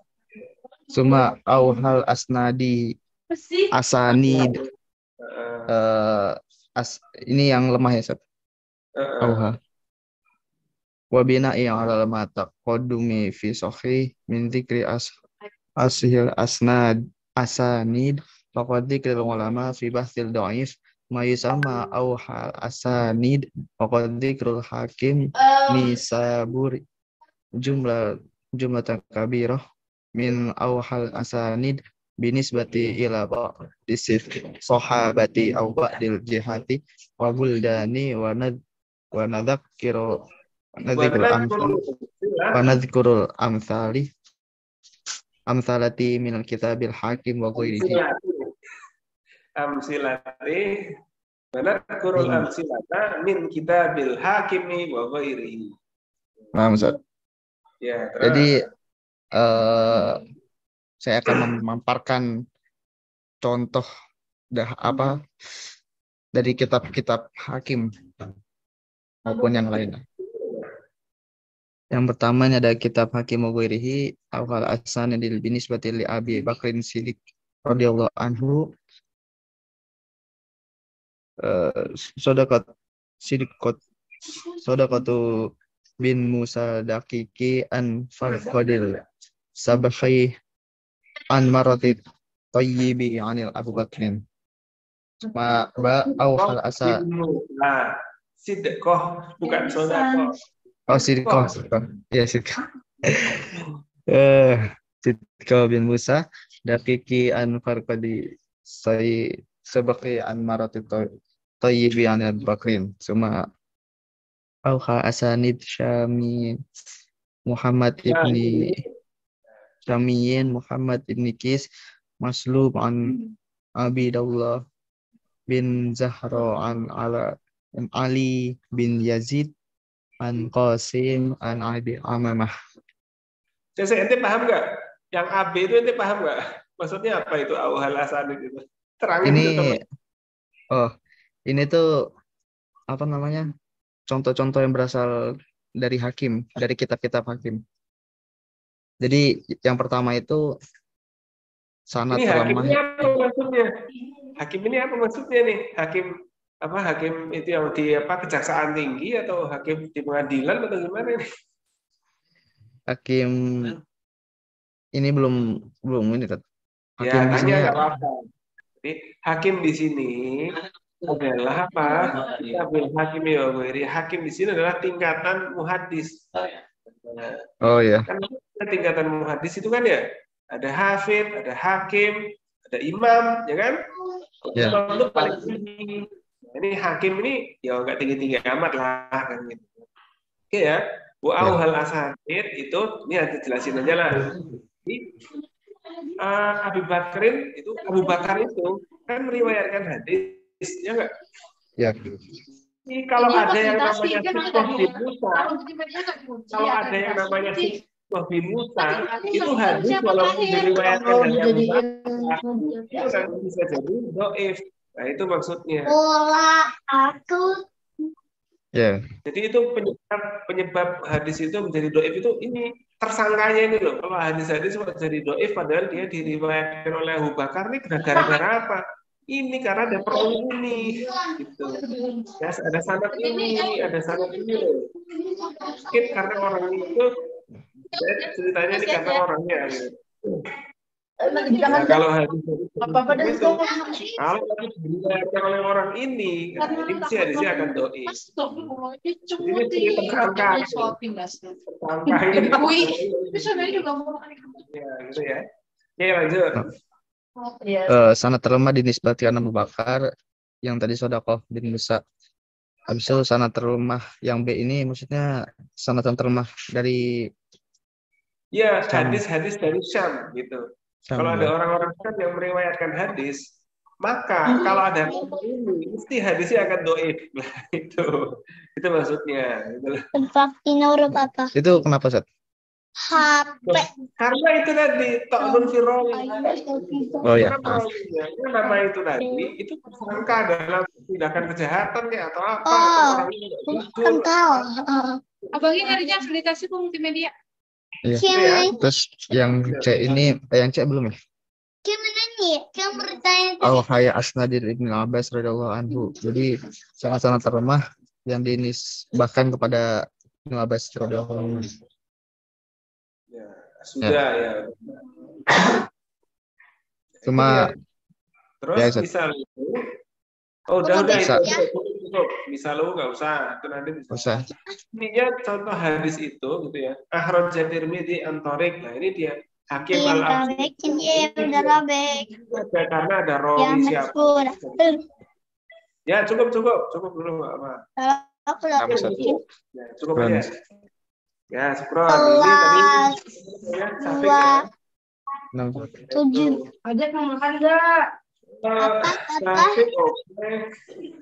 Suma auhal asnadi asanid eh ini yang lemah ya Ustaz. Auha wa bina'i ala mata qadumi fi sahih min dzikri ashil asnad asanid faqad dzikril ulama fi bahthil dhaif ma yusamma auhal asanid faqad dzikrul hakim nisaburi jumlah kabirah min awhal asanid binisbati ila ba'dis sahabati aw ba'dil jihati wa buldani wa nadzakiru nadzakurul amsali amsalati minal kitabil hakim wa ghairihi. Amsilati benar kurul amsilata min kitabil hakimi wa ghairihi. Nah, Ustaz. Ya, Jadi saya akan memaparkan contoh dari kitab-kitab hakim maupun yang lain. Yang pertama ada kitab Hakim Mughirihi awal asan yang binisbati li Abi Bakrin Siddiq radhiyallahu anhu Sodaqatu bin Musa Daqiqi an Farqadil Sabhi an Maratid Tayyibi anil Abu Bakrin awal asa Sidqoh bukan sodaqoh. Oh, Sidqoh. Ya, Sidqoh. Sidqoh bin Musa Daqiqi an Farqadi Sabaqi an Marati Tayyibi an Bakrin Suma Auha Asanid Syami Muhammad ibni Syamiyin Muhammad ibni Kis Maslub an Abidullah bin Zahra an Ali bin Yazid an Qasim an Abi Amamah. Saya ente paham nggak? Yang AB itu ente paham nggak? Maksudnya apa itu auhal asanid itu? Terangin Ini ini tuh apa namanya? Contoh-contoh yang berasal dari hakim, dari kitab-kitab hakim. Jadi yang pertama itu sanad terlemah. Hakim ini apa maksudnya? Hakim ini apa maksudnya nih? Hakim itu yang di kejaksaan tinggi atau hakim di pengadilan atau gimana nih? Hakim ini belum ini kan. Hakim ya, tanya nggak apa-apa. Jadi hakim di sini adalah apa? Hakim di sini adalah tingkatan muhadis. Oh ya. Kan tingkatan muhadis itu kan ya ada hafid, ada hakim, ada imam, ya kan? Ya. Imam itu paling tinggi. Ini hakim ini ya nggak tinggi-tinggi amat lah kan gitu. Oke ya. Auhal asanid itu ini ada jelasin aja lah. Jadi, Abu Bakar itu kan meriwayatkan hadis, ya nggak? Ya. Jadi, kalau ada yang namanya Sikoh bin Musa, kalau ada yang namanya Sikoh bin Musa, itu hadis walaupun diriwayatkan dari Abu Bakar, itu nanti bisa jadi dhaif. Nah, itu maksudnya. Ya. Jadi itu penyebab hadis itu menjadi dhaif itu ini tersangkanya ini loh. Kalau hadis-hadis jadi dhaif padahal dia diriwayatkan oleh Abu Bakar ini gara-gara apa? Ini karena ada perawi ini, gitu. Ya, ada sanad ini loh. Mungkin karena orang itu, ceritanya ini karena orangnya. Gitu. Nah, kalau hadis itu, kalau diriwayatkan oleh orang ini, ini mesti hadisnya akan dhaif. Ini tersangka. Ya, gitu ya. Oke, lanjut. Sanad terlemah dinisbatkan Abu Bakar yang tadi Sodaqoh bin Musa. Habis itu sanad terlemah yang B ini maksudnya sanad terlemah dari hadis-hadis dari Syam gitu. Kalau ada orang-orang Syam yang meriwayatkan hadis, maka kalau ada ini mesti hadisnya akan dhaif. Itu maksudnya. Itu kenapa, Ustaz? HP. Karena itu tadi ta'nun firawi. Oh ya. Nama itu tadi itu tersangka dalam tindakan kejahatan ya atau apa? Abangnya nyarinya akreditasi multimedia. Iya. Itu ya. Terus yang C ini, yang C belum ya? Al-Haya Asnadir Ibn Abbas radhiyallahu anhu. Jadi sangat-sangat terlemah yang dinisbahkan kepada Ibn Abbas radhiyallahu anhu. Ya, sudah ya. Cuma Itu ya. Terus ya, Ustaz. misal itu, udah Bisa. itu cukup. Misal lu nggak usah, itu nanti bisa. Usah. Ininya contoh hadis itu gitu ya. Akhraj Tirmidzi an Thariq. Nah, ini dia Hakim al karena ada rawi siapa. Ya, cukup dulu Mbak. Apa, Ustaz? Ya, cukup aja. Ya, scroll ini tadi ya, Syafiq ya. 7. Ada yang makan enggak? Syafiq, oke.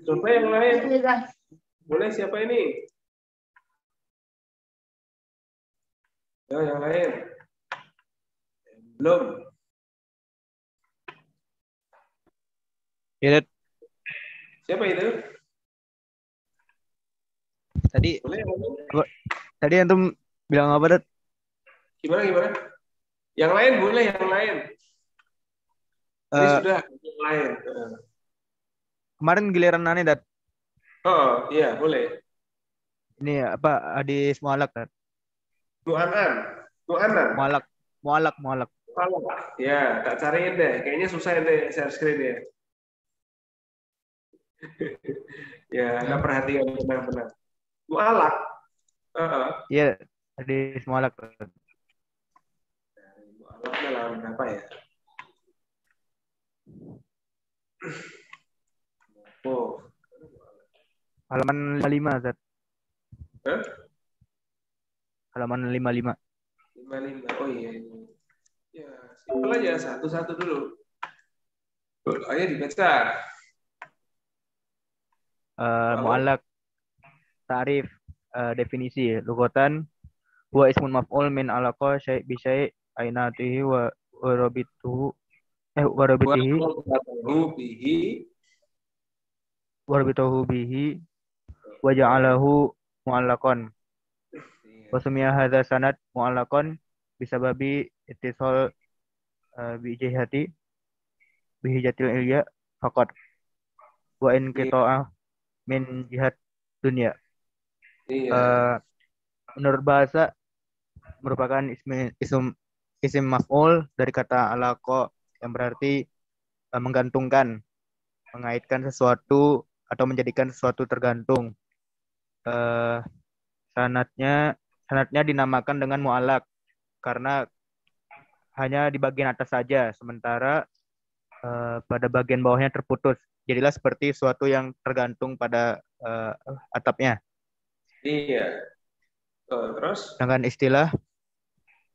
Coba yang lain. Boleh siapa ini? Ya, yang lain. Belum. Ya, Siapa itu? tadi Boleh yang lain? tadi antum bilang apa, Dat? Gimana? Yang lain boleh, yang lain. Ini sudah yang lain. Kemarin giliran aneh, Dat. Oh, iya, boleh. Ini apa, hadis mualak, Dat? Mu'anan. Mualak. Ya, tak cariin deh. Kayaknya susah deh share screen ya. Ya, nggak perhatian benar-benar. Mu'alak. Iya, hadis mualak. Mu'alaknya lawan berapa ya? Oh. Halaman 55, Dat. Hah? Halaman 55. 55. Oh iya. Ya, simpel aja satu-satu dulu. Ayo dibaca. Mualak, ta'rif, definisi lughatan huwa ismun maf'ul min alaqa syai' bi syai' ainatihi wa rabituhu wa rabituhu bihi wa ja'alahu mu'allaqan wa sumiya hadza sanad mu'allaqan bisababi ittisal bi jihatil ilya faqat wa in qita'ah min jihad dunia. Iya. Menurut bahasa merupakan isim maf'ul dari kata alaqa yang berarti menggantungkan, mengaitkan sesuatu atau menjadikan sesuatu tergantung. Sanadnya dinamakan dengan mu'alak karena hanya di bagian atas saja, sementara pada bagian bawahnya terputus. Jadilah seperti sesuatu yang tergantung pada atapnya. Iya. Terus? Dengan istilah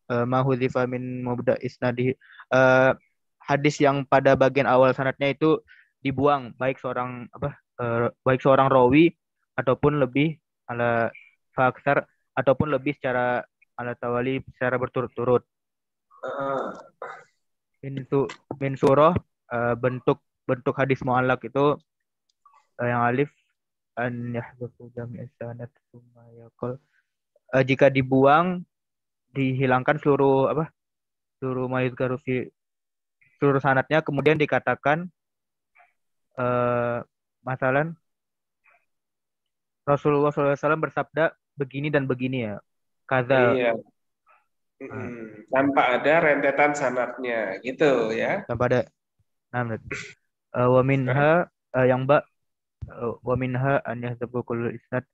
mahudhifa min mubda isnadi, hadis yang pada bagian awal sanadnya itu dibuang, baik seorang rawi ataupun lebih ala faksar ataupun lebih secara ala tawali, secara berturut-turut. Min surah, bentuk hadis mu'allaq itu yang alif an yahdafu jami' sanad summa yaqul, jika dibuang, dihilangkan seluruh mayit garufi, seluruh sanadnya, kemudian dikatakan masalan Rasulullah SAW bersabda begini dan begini ya, kaza. Iya. Tanpa ada rentetan sanadnya gitu ya. Tanpa ada. Wa minha yang wa minha an yahdabu kullu isnad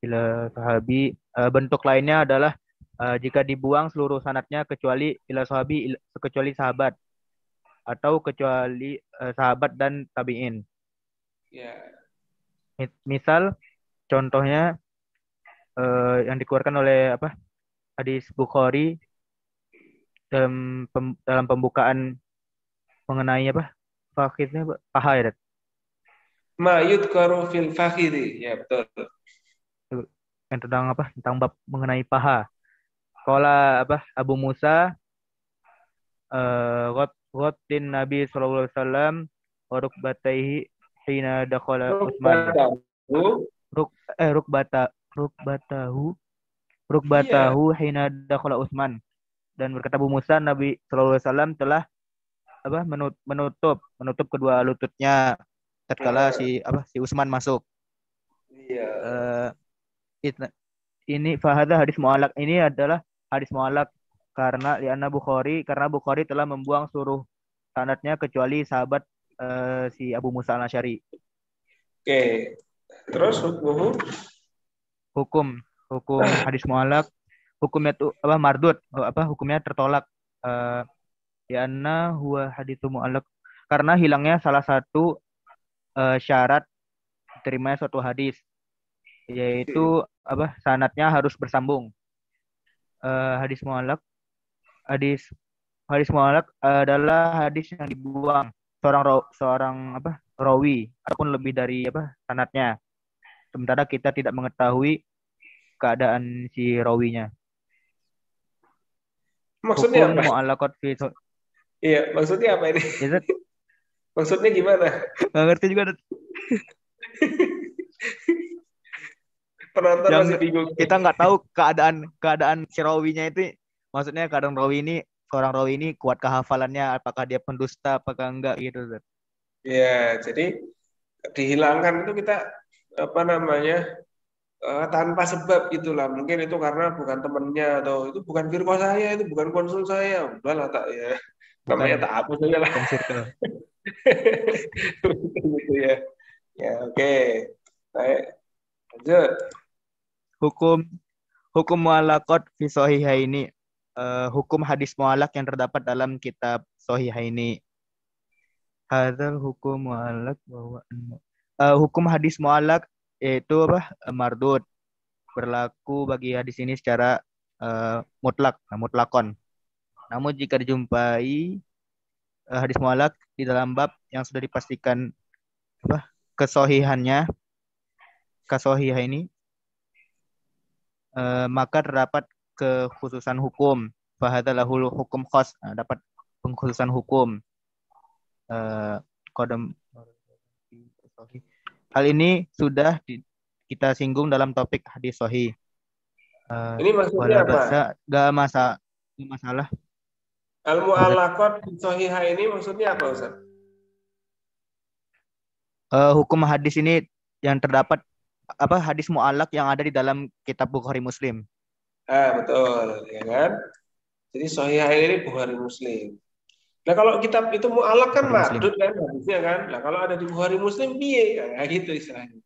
ila sahabi. Bentuk lainnya adalah jika dibuang seluruh sanadnya kecuali ila sahabi, kecuali sahabat atau kecuali sahabat dan tabi'in. Ya. Misal contohnya yang dikeluarkan oleh hadis Bukhari dalam pembukaan mengenai fakhidnya, paha ya, Dat? Ma yudkaru fil fakhidhi. Ya, betul. Yang tentang bab mengenai paha. Qala Abu Musa ghatin Nabi sallallahu alaihi wasallam wa rukbataihi hina dakhala Utsman. rukbatahu hina dakhala Utsman. Dan berkata Abu Musa, Nabi sallallahu alaihi wasallam telah menutup kedua lututnya tatkala si Utsman masuk. Iya. Ini fahadha hadis mu'allaq, ini adalah hadis mu'allaq karena Bukhari telah membuang seluruh sanadnya kecuali sahabat si Abu Musa al-Asy'ari. Oke. Terus Hukum hadis mu'allaq, hukumnya tuh mardud, hukumnya tertolak. Karena huwa haditsu mu'allaq, karena hilangnya salah satu syarat diterimanya suatu hadis, yaitu sanadnya harus bersambung. Hadis mu'allaq adalah hadis yang dibuang seorang rawi ataupun lebih dari sanadnya, sementara kita tidak mengetahui keadaan si rawinya. maksudnya Hukum apa? mu'allaqat fi Iya, maksudnya apa ini? ya, Maksudnya gimana? nggak ngerti juga. Penonton Yang masih bingung. kita nggak tahu keadaan si rawinya itu, maksudnya seorang rawi ini kuat kehafalannya, apakah dia pendusta apakah enggak gitu. Ya, jadi dihilangkan itu kita tanpa sebab itulah. Mungkin itu karena bukan temennya atau itu bukan firqah saya, itu bukan konsul saya. Udahlah tak ya. Namanya tak hapus aja lah. Bukan circle. Gitu ya. Ya, oke. Baik. Lanjut. Hukum mu'allaqat fi sahihaini, hukum hadis mu'allaq yang terdapat dalam kitab sahihaini. Hadzal hukum mu'allaq bahwa hukum hadis mu'allaq yaitu mardud, berlaku bagi hadis ini secara mutlakon. Namun jika dijumpai hadis mu'allaq di dalam bab yang sudah dipastikan kesohihannya, ini, maka terdapat kekhususan hukum. Fahadalahul hukum khas, dapat pengkhususan hukum. Hal ini sudah kita singgung dalam topik hadis sahih. Ini maksudnya apa? Gak masalah. Al-mu'allaqat sahihah ini maksudnya apa, Ustaz? Hukum hadis ini yang terdapat hadis mu'allaq yang ada di dalam kitab Bukhari Muslim. Betul, ya kan? Jadi sahihah ini Bukhari Muslim. Nah, kalau kitab itu mu'allaq kan mardud kan hadisnya kan. Nah, kalau ada di Bukhari Muslim piye? Nah, gitu istilahnya.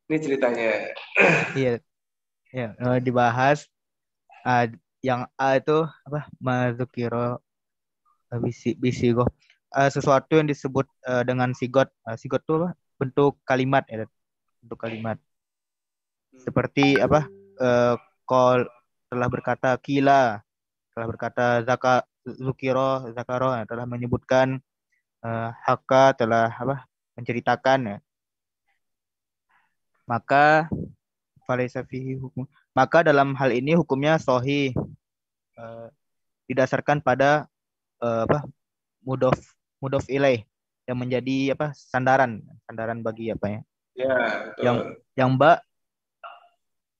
Ini ceritanya. Iya. Ya, dibahas yang itu mazukiro bisigo, sesuatu yang disebut dengan sigot. Sigot itu bentuk kalimat ya, bentuk kalimat. Seperti kol telah berkata kila, telah berkata zakaro telah menyebutkan, haka telah menceritakan ya. Maka falaisa fihi hukum, maka dalam hal ini hukumnya sahih, didasarkan pada mudhof ilaih yang menjadi sandaran bagi ya. Ya, betul.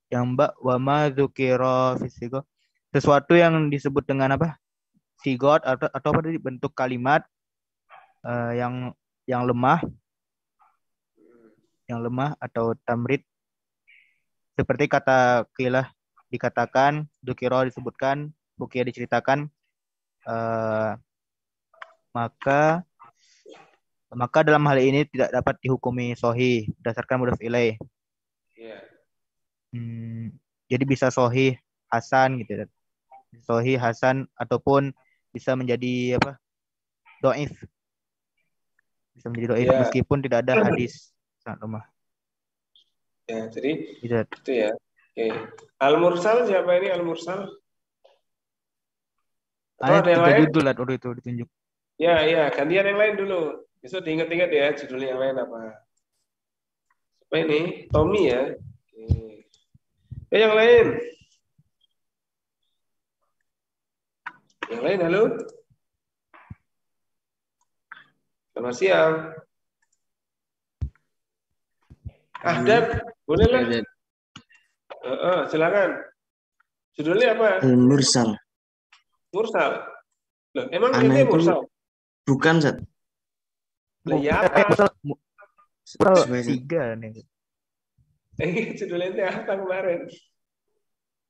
Yang mbak wama dzukira fisigo, sesuatu yang disebut dengan sigot atau bentuk kalimat yang lemah atau tamrid, seperti kata kilah dikatakan, dzukira disebutkan, bukia diceritakan, maka dalam hal ini tidak dapat dihukumi sahih berdasarkan mudhof ilaih. Yeah. Jadi bisa sahih hasan gitu. Sahih hasan ataupun bisa menjadi dhaif. Bisa menjadi dhaif meskipun tidak ada hadis sanad lemah. Ya, jadi gitu. Itu ya. Oke. Al-Mursal siapa ini Al-Mursal? Ada yang lain? Judul udah itu ditunjuk. Ya, gantian yang lain dulu. Besok diingat-ingat ya judulnya yang lain apa. Apa ini? Tommy ya. Oke. Yang lain. Yang lain, halo. Selamat siang. Ahdad, boleh lah. Silakan. Judulnya apa? Al-Mursal. Mursal. Loh, emang Ana ente itu mursal? bukan Zat. Lah ya apa? Mursal Sesuai, Zat. 3 nih. Judulnya ente apa kemarin?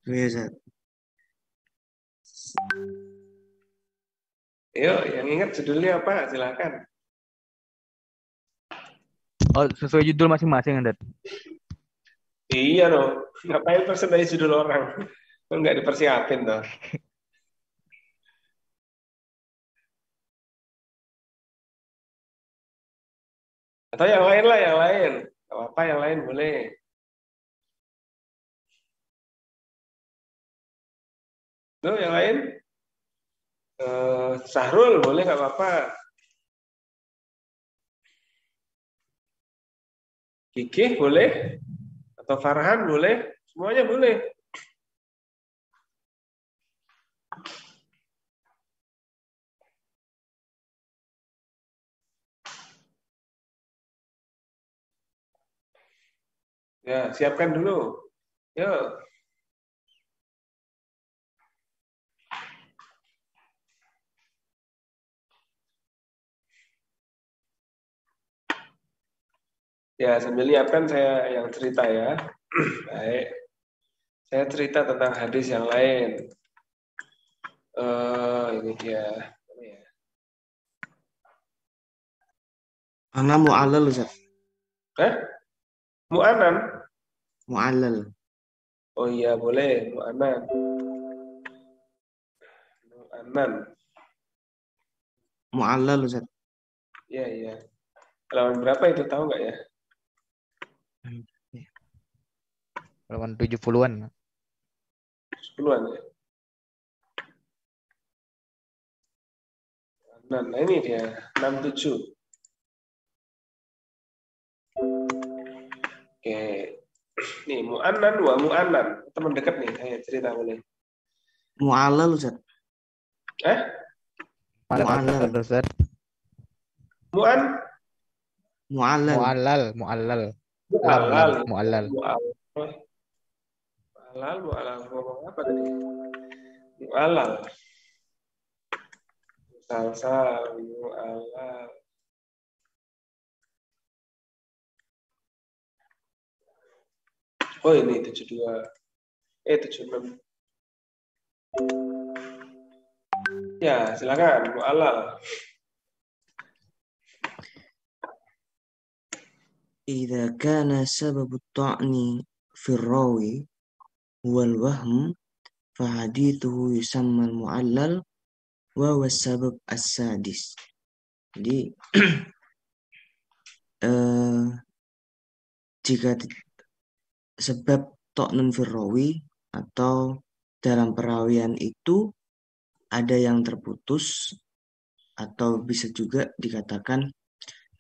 Sesuai, Zat. Yuk, yang ingat judulnya apa? Silakan. Oh, sesuai judul masing-masing, Dad. Iya dong. Ngapain presentasi judul orang? Kok nggak dipersiapin toh? Atau yang lain lah, yang lain. Gak apa yang lain boleh. Tuh, yang lain. Sahrul boleh nggak apa-apa. Kiki boleh. Atau Farhan boleh. Semuanya boleh. Ya, siapkan dulu. Yuk. Ya, sambil nyiapkan saya yang cerita ya. Baik. Saya cerita tentang hadis yang lain. Ini dia. Ana mu'allal, Zat. Mu'anan. Mu'allal. Oh iya, boleh. Mu'anan. Mu'anan. Mu'allal, Zat. Iya, iya. Halaman berapa itu tahu nggak ya? Halaman 70-an. 10-an ya. Nah, ini dia 67. Oke. Nih mu'annan wa mu'annan. Teman dekat nih, saya cerita boleh. Mu'allal, Zat. Mu'allal, Ustaz. Mu'an Mu'allal. Mu'allal, mu'allal. mu'allal. Mu'allal. Mu'allal. Ngomong apa tadi? Mu'allal. Salsal, mu'allal. Oh ini 72. 76. Ya, silakan mu'allal. إذا كان سبب الطعن في الراوي هو الوهم فحديثه يسمى المعلل وهو السبب السادس. Jadi jika sebab ta'nun fi rawi atau dalam perawian itu ada yang terputus, atau bisa juga dikatakan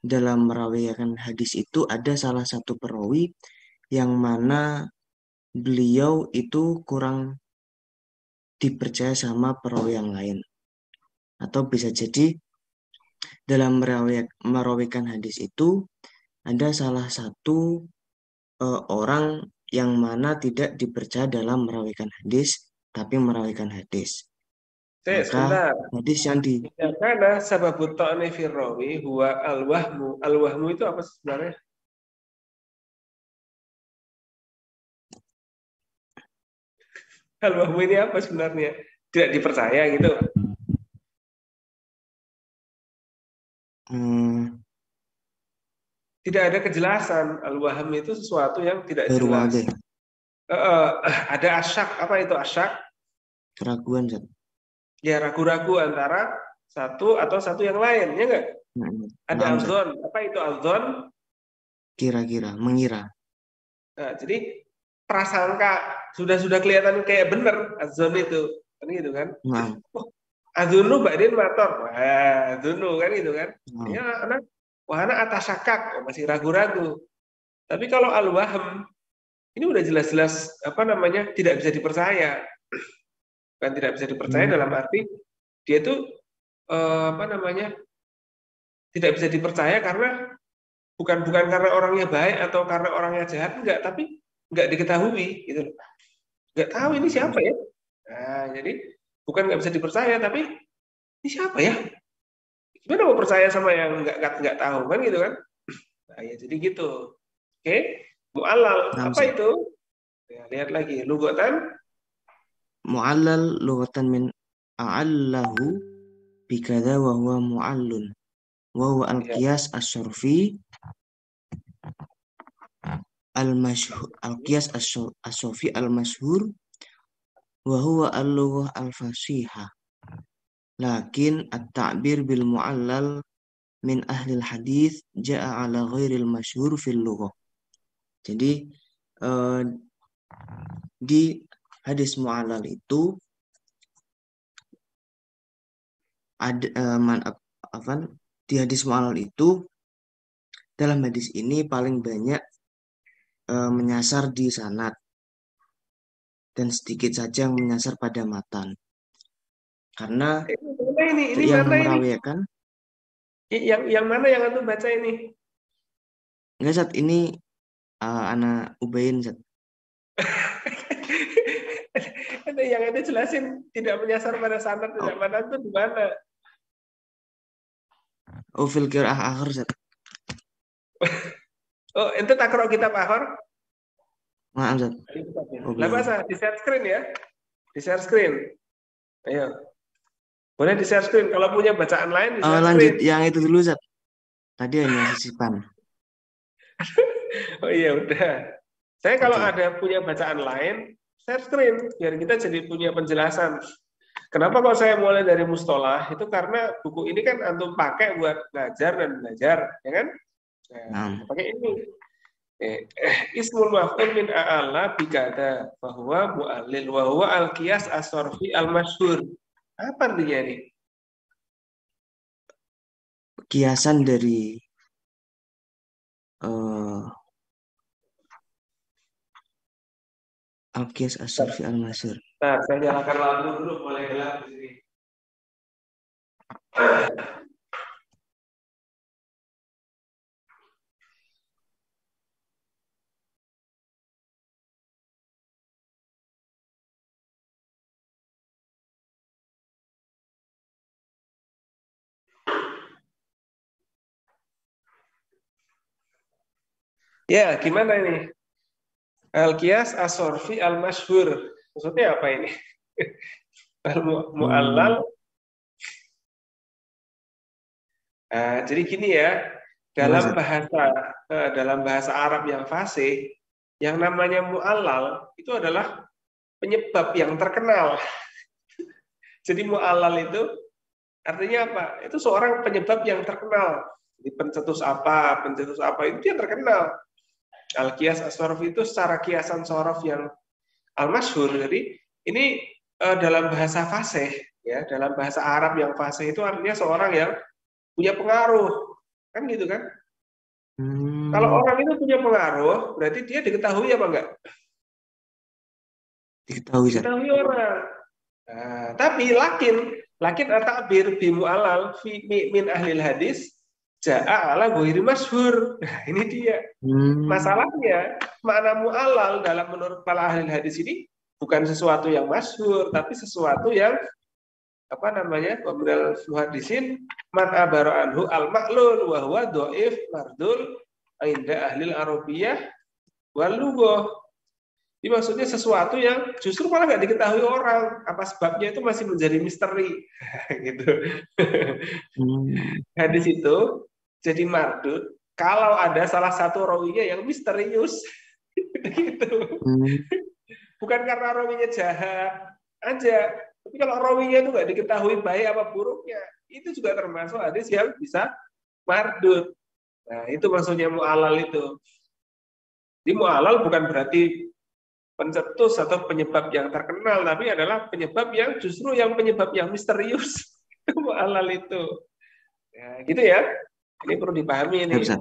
dalam merawikan hadis itu ada salah satu perawi yang mana beliau itu kurang dipercaya sama perawi yang lain. Atau bisa jadi dalam merawikan hadis itu ada salah satu orang yang mana tidak dipercaya dalam merawikan hadis, tapi merawikan hadis. Maka Sebentar. hadis yang di Karena sababut ta'ni fi rawi huwa al-wahmu. Al-wahmu itu apa sebenarnya? Al-wahmu ini apa sebenarnya? Tidak dipercaya gitu. Tidak ada kejelasan. Al-wahm itu sesuatu yang tidak jelas. Ada asyak. Apa itu asyak? Keraguan. Ya, ragu-ragu antara satu atau satu yang lain, ya enggak? Ada al-dhon. Apa itu al-dhon? Kira-kira, mengira. Nah, jadi prasangka sudah kelihatan kayak benar al-dhon itu. Kan gitu kan? Oh, adzunu ba'din mator. Wah, adzunu kan gitu kan? Ya, anak wahana atas sakak, masih ragu-ragu. Tapi kalau al-wahm ini udah jelas-jelas tidak bisa dipercaya. Bukan tidak bisa dipercaya dalam arti dia itu tidak bisa dipercaya karena bukan karena orangnya baik atau karena orangnya jahat, enggak, tapi enggak diketahui gitu. Enggak tahu ini siapa ya? Nah, jadi bukan nggak bisa dipercaya, tapi ini siapa ya? Gimana mau percaya sama yang nggak tahu kan gitu kan? Nah, ya jadi gitu. Oke, mu'allal Nah, apa Ustaz. itu? Ya, lihat lagi, lugatan. Mu'allal lughatan min a'allahu bikadza wa huwa mu'allun wa huwa Ya, al-qiyas as-surfi al-masyhur al-qiyas as-surfi al-masyhur wa huwa al-lughah al-fasihah. Lakin at-ta'bir bil mu'allal min ahlil hadis ja'a ala ghairil masyhur fil lughah. Jadi eh, di hadis mu'allal itu ada apa di hadis mu'allal itu dalam hadis ini paling banyak menyasar di sanad dan sedikit saja yang menyasar pada matan. Karena mana ini? Ini yang mana ini? merawikan Yang mana yang antum baca ini? enggak Zat, ini anak Ubain Zat. Ada yang ada jelasin tidak menyasar pada sanad tidak Oh, mana itu di mana? oh fil qiraah akhir Zat. Oh, ente takrok kitab akhir? Maaf Zat. Oh Lah belum. bahasa di share screen ya. Di share screen. Ayo. Boleh di share screen. Kalau punya bacaan lain di share Lanjut screen. yang itu dulu Zat. Tadi hanya sisipan. Oh iya udah. Saya kalau Oke. ada punya bacaan lain, share screen biar kita jadi punya penjelasan. Kenapa kalau saya mulai dari mustolah? Itu karena buku ini kan antum pakai buat belajar dan belajar, ya kan? Nah, Nah, pakai ini. Ismul maf'ul min a'ala bikada bahwa mu'allil wa huwa al-qiyas as-sarfi al-masyhur. Apa artinya ini? kiasan dari eh al-qiyas as-surfi al-masyhur. Nah, saya nyalakan lampu dulu, mulai gelap di sini. Ya, gimana ini? Al-qiyas as-sarfi al-masyhur. Maksudnya apa ini? Al-mu'allal. Hmm, Jadi gini ya, gimana Zat? dalam bahasa Arab yang fasih, yang namanya mu'allal itu adalah penyebab yang terkenal. Jadi mu'allal itu artinya apa? Itu seorang penyebab yang terkenal. Di pencetus apa itu dia terkenal. Al-qiyas as-sarf itu secara kiasan sorof yang al-masyhur. Jadi ini dalam bahasa fasih ya, dalam bahasa Arab yang fasih itu artinya seorang yang punya pengaruh. Kan gitu kan? Kalau Hmm, orang itu punya pengaruh, berarti dia diketahui apa enggak? diketahui Zat. Diketahui orang. Nah, tapi lakin at-ta'bir bi mu'allal fi min ahlil hadis ja'a ala ghairi masyhur. Nah, ini dia. Hmm, Masalahnya, makna mu'allal dalam menurut para ahli hadis ini bukan sesuatu yang masyhur, tapi sesuatu yang apa namanya? Pembedal muhaddisin man abara anhu al-ma'lul wa huwa dhaif mardul inda ahli arabiyah wal lughah. Ini maksudnya sesuatu yang justru malah nggak diketahui orang. Apa sebabnya itu masih menjadi misteri. Gitu. hmm, Hadis itu jadi mardud kalau ada salah satu rawinya yang misterius. Gitu. hmm, Bukan karena rawinya jahat aja. Tapi kalau rawinya itu nggak diketahui baik apa buruknya, itu juga termasuk hadis yang bisa mardud. Nah, itu maksudnya mu'alal itu. Di mu'alal bukan berarti pencetus atau penyebab yang terkenal, tapi adalah penyebab yang justru penyebab yang misterius. Mu'alal itu. Ya, gitu ya. Ini perlu dipahami ini. ya Zat.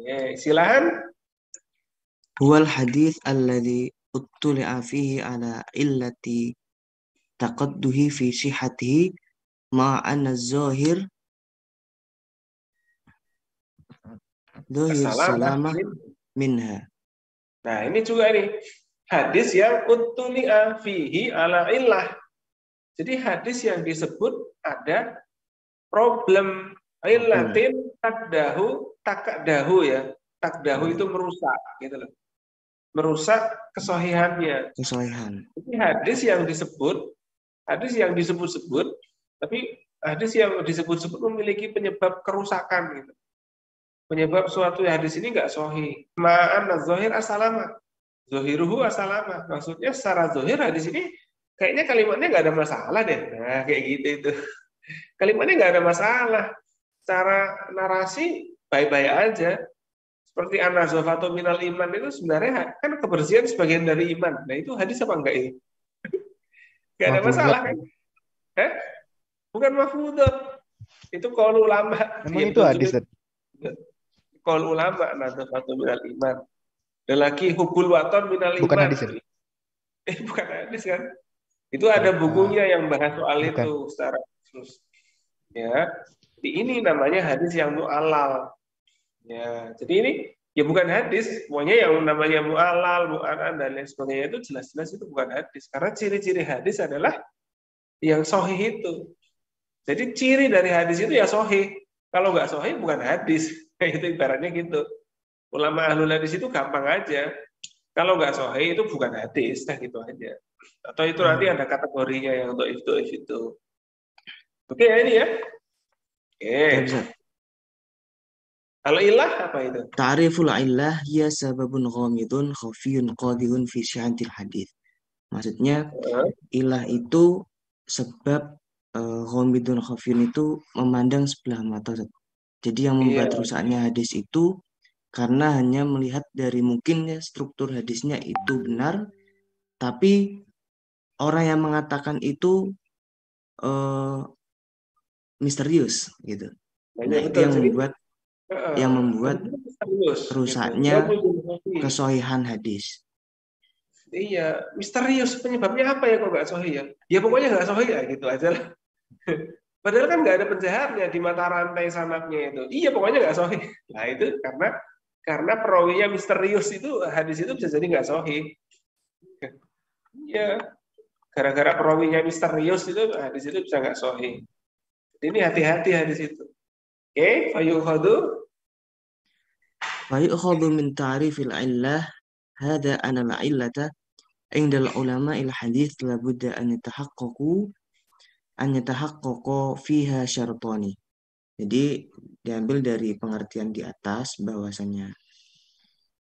Ya, silahan. Huwal hadis alladhi uttuli'a fihi ala illati taqadduhi fi sihhatihi ma'anna zahir salamah Assalamualaikum. minha. Nah, ini juga nih. hadis yang uttuli'a fihi ala illah. Jadi hadis yang disebut ada problem illatin takdahu ya. Takdahu itu merusak gitu loh. Merusak kesohihannya. Kesohihan. Jadi hadis yang disebut-sebut, tapi hadis yang disebut-sebut memiliki penyebab kerusakan gitu. Penyebab suatu hadis ini nggak sahih. Ma'an az-zahir as-salama. Zahiruhu as-salama. Maksudnya secara zahir hadis ini kayaknya kalimatnya nggak ada masalah deh. Nah, kayak gitu itu. Kalimatnya nggak ada masalah. Secara narasi baik-baik aja. Seperti an-nazafatu minal iman itu sebenarnya kan kebersihan sebagian dari iman. Nah, itu hadis apa enggak itu? Nggak ada masalah kan? Bukan mafhudot. Itu qaul ulama. Memang itu hadis. Qaul ulama nazafatu minal iman. Dan lagi hubul waton minal iman. Bukan hadis. Bukan hadis kan? Itu ada bukunya yang bahas soal itu secara khusus. Ya. Jadi ini namanya hadis yang mu'allal. Ya, jadi ini ya bukan hadis. Pokoknya yang namanya mu'allal, mu'anan dan lain sebagainya itu jelas-jelas itu bukan hadis. Karena ciri-ciri hadis adalah yang sahih itu. Jadi ciri dari hadis itu ya sahih. Kalau nggak sahih bukan hadis. Itu ibaratnya gitu. Ulama ahlul hadis itu gampang aja. Kalau nggak sahih itu bukan hadis, nah gitu aja. Atau itu nanti ada kategorinya yang dhaif itu. Oke ya ini ya. Oke. Kalau ilah apa itu? Ta'riful illah hiya sababun ghamidun khafiyun qadirun fi syi'atil hadis. Maksudnya ilah itu sebab ghamidun khafiyun itu memandang sebelah mata. Jadi yang membuat rusaknya hadis itu karena hanya melihat dari mungkinnya struktur hadisnya itu benar, tapi orang yang mengatakan itu misterius gitu. Nah, itu yang membuat rusaknya kesohihan hadis. Iya, misterius penyebabnya apa ya kok nggak sahih ya? Ya pokoknya nggak sahih ya gitu aja lah. Padahal kan nggak ada penjahatnya di mata rantai sanadnya itu. Iya pokoknya nggak sahih. Nah itu karena perawinya misterius itu hadis itu bisa jadi nggak sahih. Iya, gara-gara perawinya misterius itu hadis itu bisa nggak sahih. Ini hati-hati hadis itu. Oke, fayukhadhu min ta'rifil illah hadha anna al-illata inda al-ulama il-hadits la budda an yatahaqqaqu fiha syartani. Jadi diambil dari pengertian di atas bahwasanya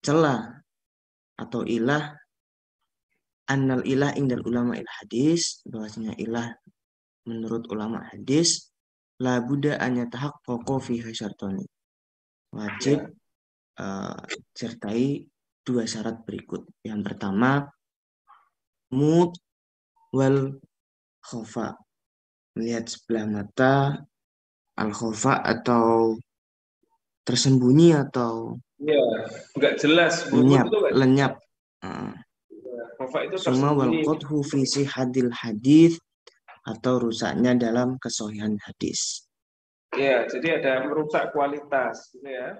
celah atau ilah annal ilah indal ulama il hadis, bahwasanya ilah menurut ulama hadis la budda an yatahaqqaqu fiha syartani. Wajib sertai dua syarat berikut. Yang pertama, mut wal khofa, melihat sebelah mata, al khofa atau tersembunyi atau ya nggak jelas, lenyap. Khofa itu Suma wal qadhu fi sihhatil hadis atau rusaknya dalam kesohihan hadis. Ya, jadi ada merusak kualitas, gitu ya.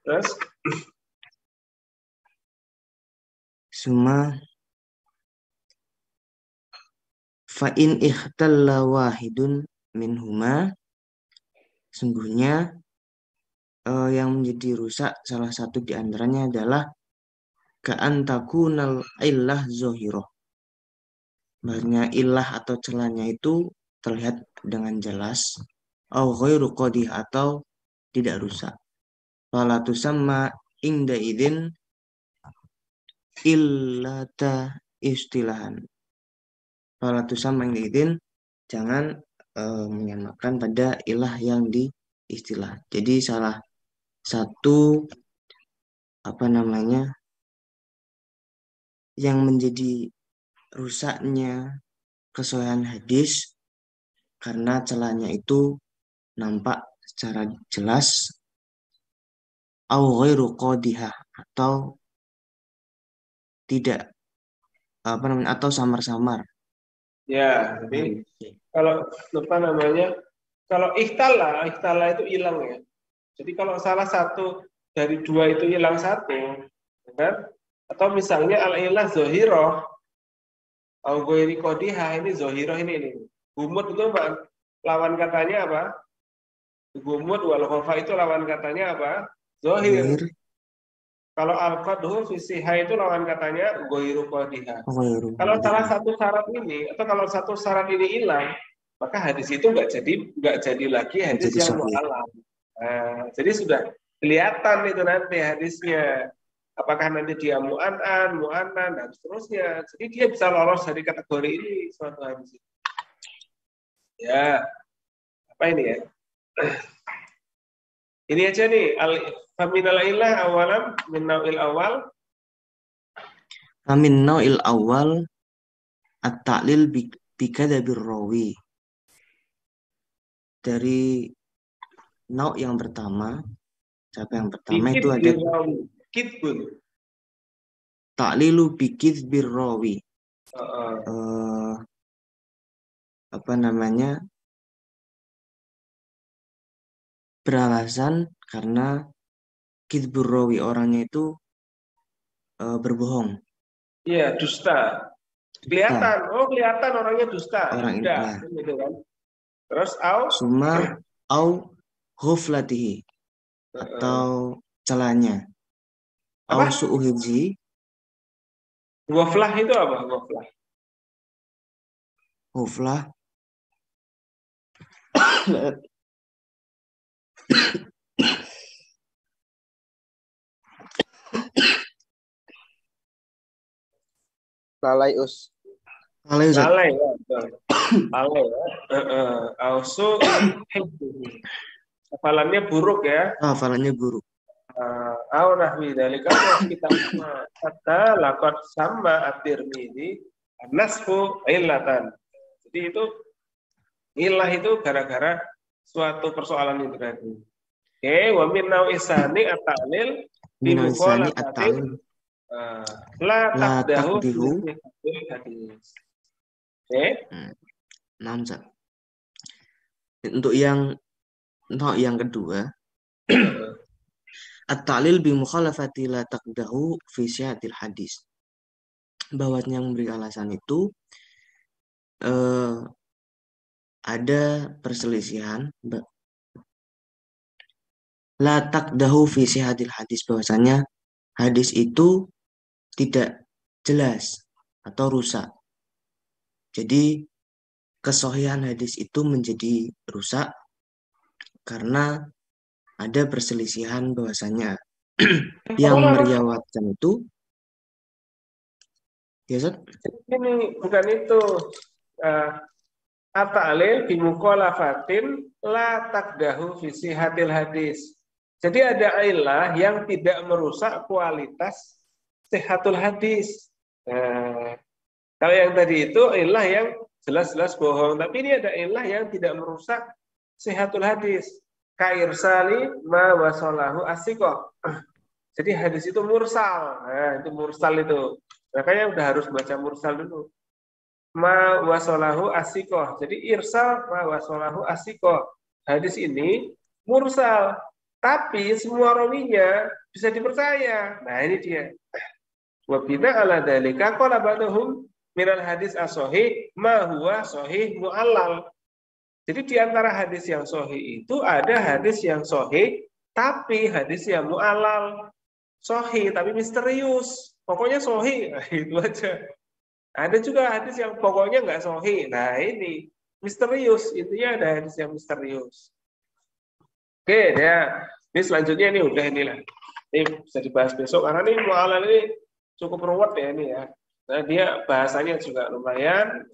Terus Suma fa in ikhtalla wahidun minhuma, sungguhnya yang menjadi rusak salah satu di antaranya adalah ka'an takunal illah zohiroh, maksudnya illah atau celahnya itu terlihat dengan jelas, au ghairu qadih atau tidak rusak. Fala tusamma inda idzin illata istilahan. Fala tusamma inda idzin, jangan menyamakan pada ilah yang di istilah. Jadi salah satu yang menjadi rusaknya kesohihan hadis karena celahnya itu nampak secara jelas, au ghairu qadihah atau tidak atau samar-samar. ya, jadi kalau ikhtala itu hilang ya. Jadi kalau salah satu dari dua itu hilang satu, kan? Atau misalnya al-ilah zohiroh, au ghairi qadiha, ini zohiroh ini. Gumut itu lawan katanya apa? Gumut wal khofa itu lawan katanya apa? Zohir. Zahir, Kalau al-qadhu fisiha itu lawan katanya ghairu qadiha. ghairu Kalau salah qadiha. satu syarat ini atau kalau satu syarat ini hilang, maka hadis itu nggak jadi lagi hadis Jadi yang sahih. mu'allal. Nah, jadi sudah kelihatan itu nanti hadisnya. Apakah nanti dia mu'anan, dan seterusnya. Jadi dia bisa lolos dari kategori ini suatu hadis. Ya, apa ini ya? Ini aja nih, faminal ilah awalam min nau'il awal. Famin nau'il awal at-ta'lil bikadzabir rawi. Dari nau' yang pertama, siapa yang pertama Dikit itu ada birawi, kitbun. ta'lilu bikadzbir rawi. Uh, Apa namanya? Beralasan karena kadzbur rawi, orangnya itu berbohong. Iya, dusta. Kelihatan, kelihatan orangnya dusta. Orang ini, Udah, gitu kan. Terus summa au ghuflatihi, atau celanya, au apa? su'u hifzi. Ghaflah itu apa? Ghaflah. Ghuflah Lalai us. lalai, Ustaz. Lalai ya, betul. Lalai ya. Ausu hafalannya buruk ya. Hafalannya buruk. Au nahwi dzalika kita kata laqad sama at-Tirmidzi an-nasfu illatan. Jadi itu ilah itu gara-gara suatu persoalan itu tadi. Oke, wa min nau'isani at-ta'lil bi Minalisani mukhalafatin at-ta'lil la la taqdahu taqdihu. fi hadis. Oke. Nah, Ustaz. Untuk yang kedua, at-ta'lil bi mukhalafati la taqdahu fi sihhatil hadis. Bahwasanya yang memberi alasan itu ada perselisihan la taqdahu fi sihhatil hadis, bahwasanya hadis itu tidak jelas atau rusak. Jadi kesohihan hadis itu menjadi rusak karena ada perselisihan bahwasanya yang meriwayatkan itu, ya Ustaz? Ini bukan itu. At-ta'lil bi mukhalafatin la taqdahu fi sihhatil hadis. Jadi ada ilah yang tidak merusak kualitas sihatul hadis. Nah, kalau yang tadi itu ilah yang jelas-jelas bohong, tapi ini ada ilah yang tidak merusak sihatul hadis. Kairsali ma wasalahu asikoh. Jadi hadis itu mursal. Nah, itu mursal itu. Makanya udah harus baca mursal dulu. Ma wasalahu asikoh. Jadi irsal ma wasalahu asikoh. Hadis ini mursal. Tapi semua rawinya bisa dipercaya. Nah ini dia. Wa bina ala dzalika qala ba'dhum minal hadis as-sahih ma huwa sahih mu'allal. Jadi di antara hadis yang sahih itu ada hadis yang sahih tapi hadis yang mu'allal. Sahih tapi misterius. Pokoknya sahih. Nah, itu aja. Ada juga hadis yang pokoknya nggak sahih. Nah ini misterius. Intinya ada hadis yang misterius. Oke, ya. Ini selanjutnya ini udah inilah. Ini bisa dibahas besok karena ini mu'allal ini cukup ruwet ya ini ya. Nah, dia bahasanya juga lumayan.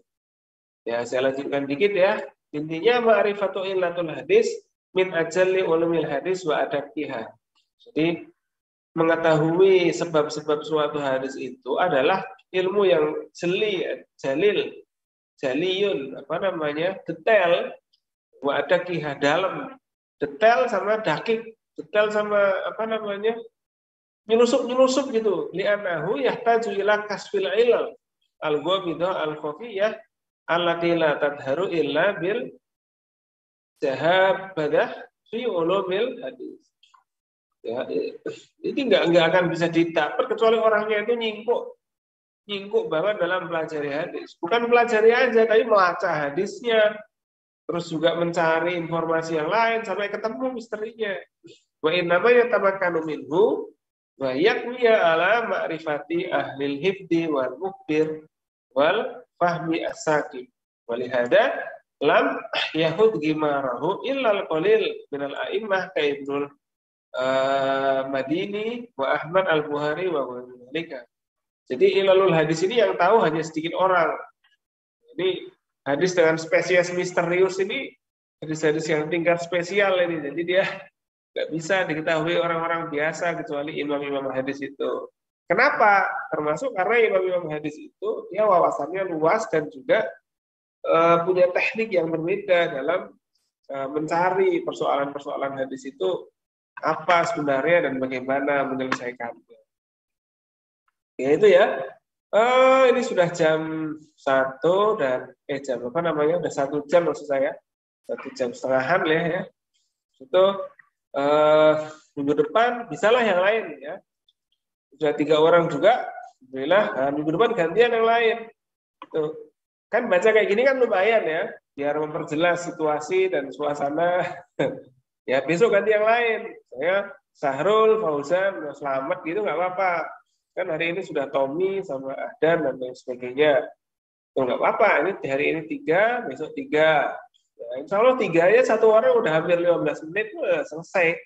Ya, saya lanjutkan dikit ya. Intinya ma'rifatu illatul hadis min ajalli ulumil hadis wa adaqiha. Jadi mengetahui sebab-sebab suatu hadis itu adalah ilmu yang jaliyun, detail, wa adaqiha, dalam, detail sama dakik, detail sama nyelusup gitu. Li'annahu yahtaju ila kasfil ilal al-ghabidah al-khafiyah allati la tadharu illa bil jahabadah fi ulumil hadis. Ya, ini nggak akan bisa didapat kecuali orangnya itu nyingkuk banget dalam pelajari hadis. Bukan pelajari aja, tapi melacak hadisnya, terus juga mencari informasi yang lain sampai ketemu misterinya. Wa innama yatamakkanu minhu wa yakmiya ala ma'rifati ahlil hifdi wal mukbir wal fahmi as-saqib. Walihada lam yahud gimarahu illal qalil minal a'immah ka Ibnul Madini wa Ahmad al-Buhari wa Malika. Jadi ilalul hadis ini yang tahu hanya sedikit orang. Ini hadis dengan spesies misterius ini hadis-hadis yang tingkat spesial ini. Jadi dia nggak bisa diketahui orang-orang biasa kecuali imam-imam hadis itu. Kenapa? Termasuk karena imam-imam hadis itu dia wawasannya luas dan juga punya teknik yang berbeda dalam mencari persoalan-persoalan hadis itu apa sebenarnya dan bagaimana menyelesaikannya. Ya itu ya. Ini sudah jam 1 dan jam apa namanya? Udah 1 jam maksud saya. 1 jam setengahan ya. Itu minggu depan bisalah yang lain ya. Sudah 3 orang juga. Alhamdulillah, minggu depan gantian yang lain. Tuh. Kan baca kayak gini kan lumayan ya, biar memperjelas situasi dan suasana. Ya besok ganti yang lain. Saya Sahrul, Fauzan, Selamat gitu nggak apa-apa. Kan hari ini sudah Tommy sama Ahdan dan lain sebagainya. Tuh nggak apa-apa. Ini hari ini 3, besok 3. Ya, insya Allah 3 ya 1 orang udah hampir 15 menit selesai.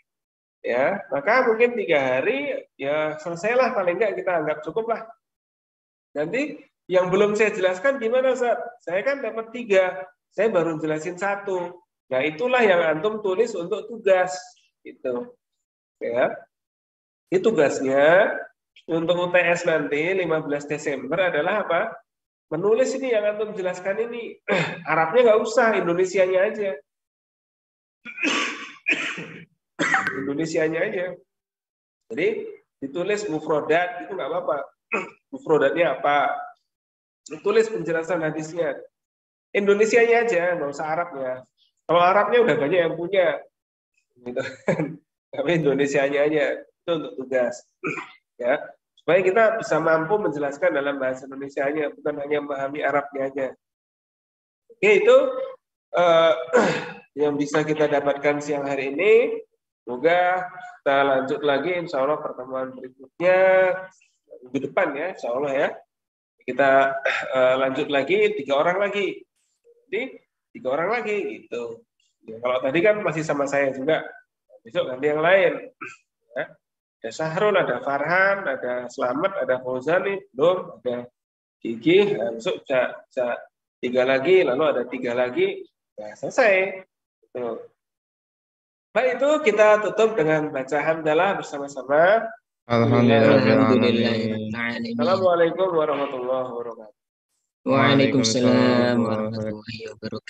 Ya, maka mungkin 3 hari ya selesailah paling nggak kita anggap cukup lah. Nanti yang belum saya jelaskan gimana Ustaz? Saya kan dapat 3, saya baru jelasin 1. Nah itulah yang antum tulis untuk tugas, gitu. Ya, itu tugasnya untuk UTS nanti 15 Desember adalah apa? Menulis ini yang antum jelaskan ini. Arabnya nggak usah, Indonesianya aja. Indonesianya aja. Jadi ditulis mufrodat itu nggak apa-apa. Mufrodatnya apa? Tulis penjelasan hadisnya. Indonesianya aja, nggak usah Arabnya. Kalau Arabnya udah banyak yang punya, gitu. Tapi Indonesianya aja itu untuk tugas, ya. Supaya kita bisa mampu menjelaskan dalam bahasa Indonesianya, bukan hanya memahami Arabnya aja. Oke, itu yang bisa kita dapatkan siang hari ini. Semoga kita lanjut lagi, insya Allah pertemuan berikutnya minggu depan ya, insya Allah ya. Kita lanjut lagi 3 orang lagi. Jadi 3 orang lagi gitu. Ya, kalau tadi kan masih sama saya juga. Besok ganti yang lain. Ya. Ada Sahrul, ada Farhan, ada Selamat, ada Fauzani, belum ada Gigi. Nah, besok bisa 3 lagi, lalu ada 3 lagi. Nah, selesai. Gitu. Baik, itu kita tutup dengan baca hamdalah bersama-sama. Alhamdulillah. Assalamualaikum warahmatullahi wabarakatuh. Waalaikumsalam warahmatullahi wabarakatuh.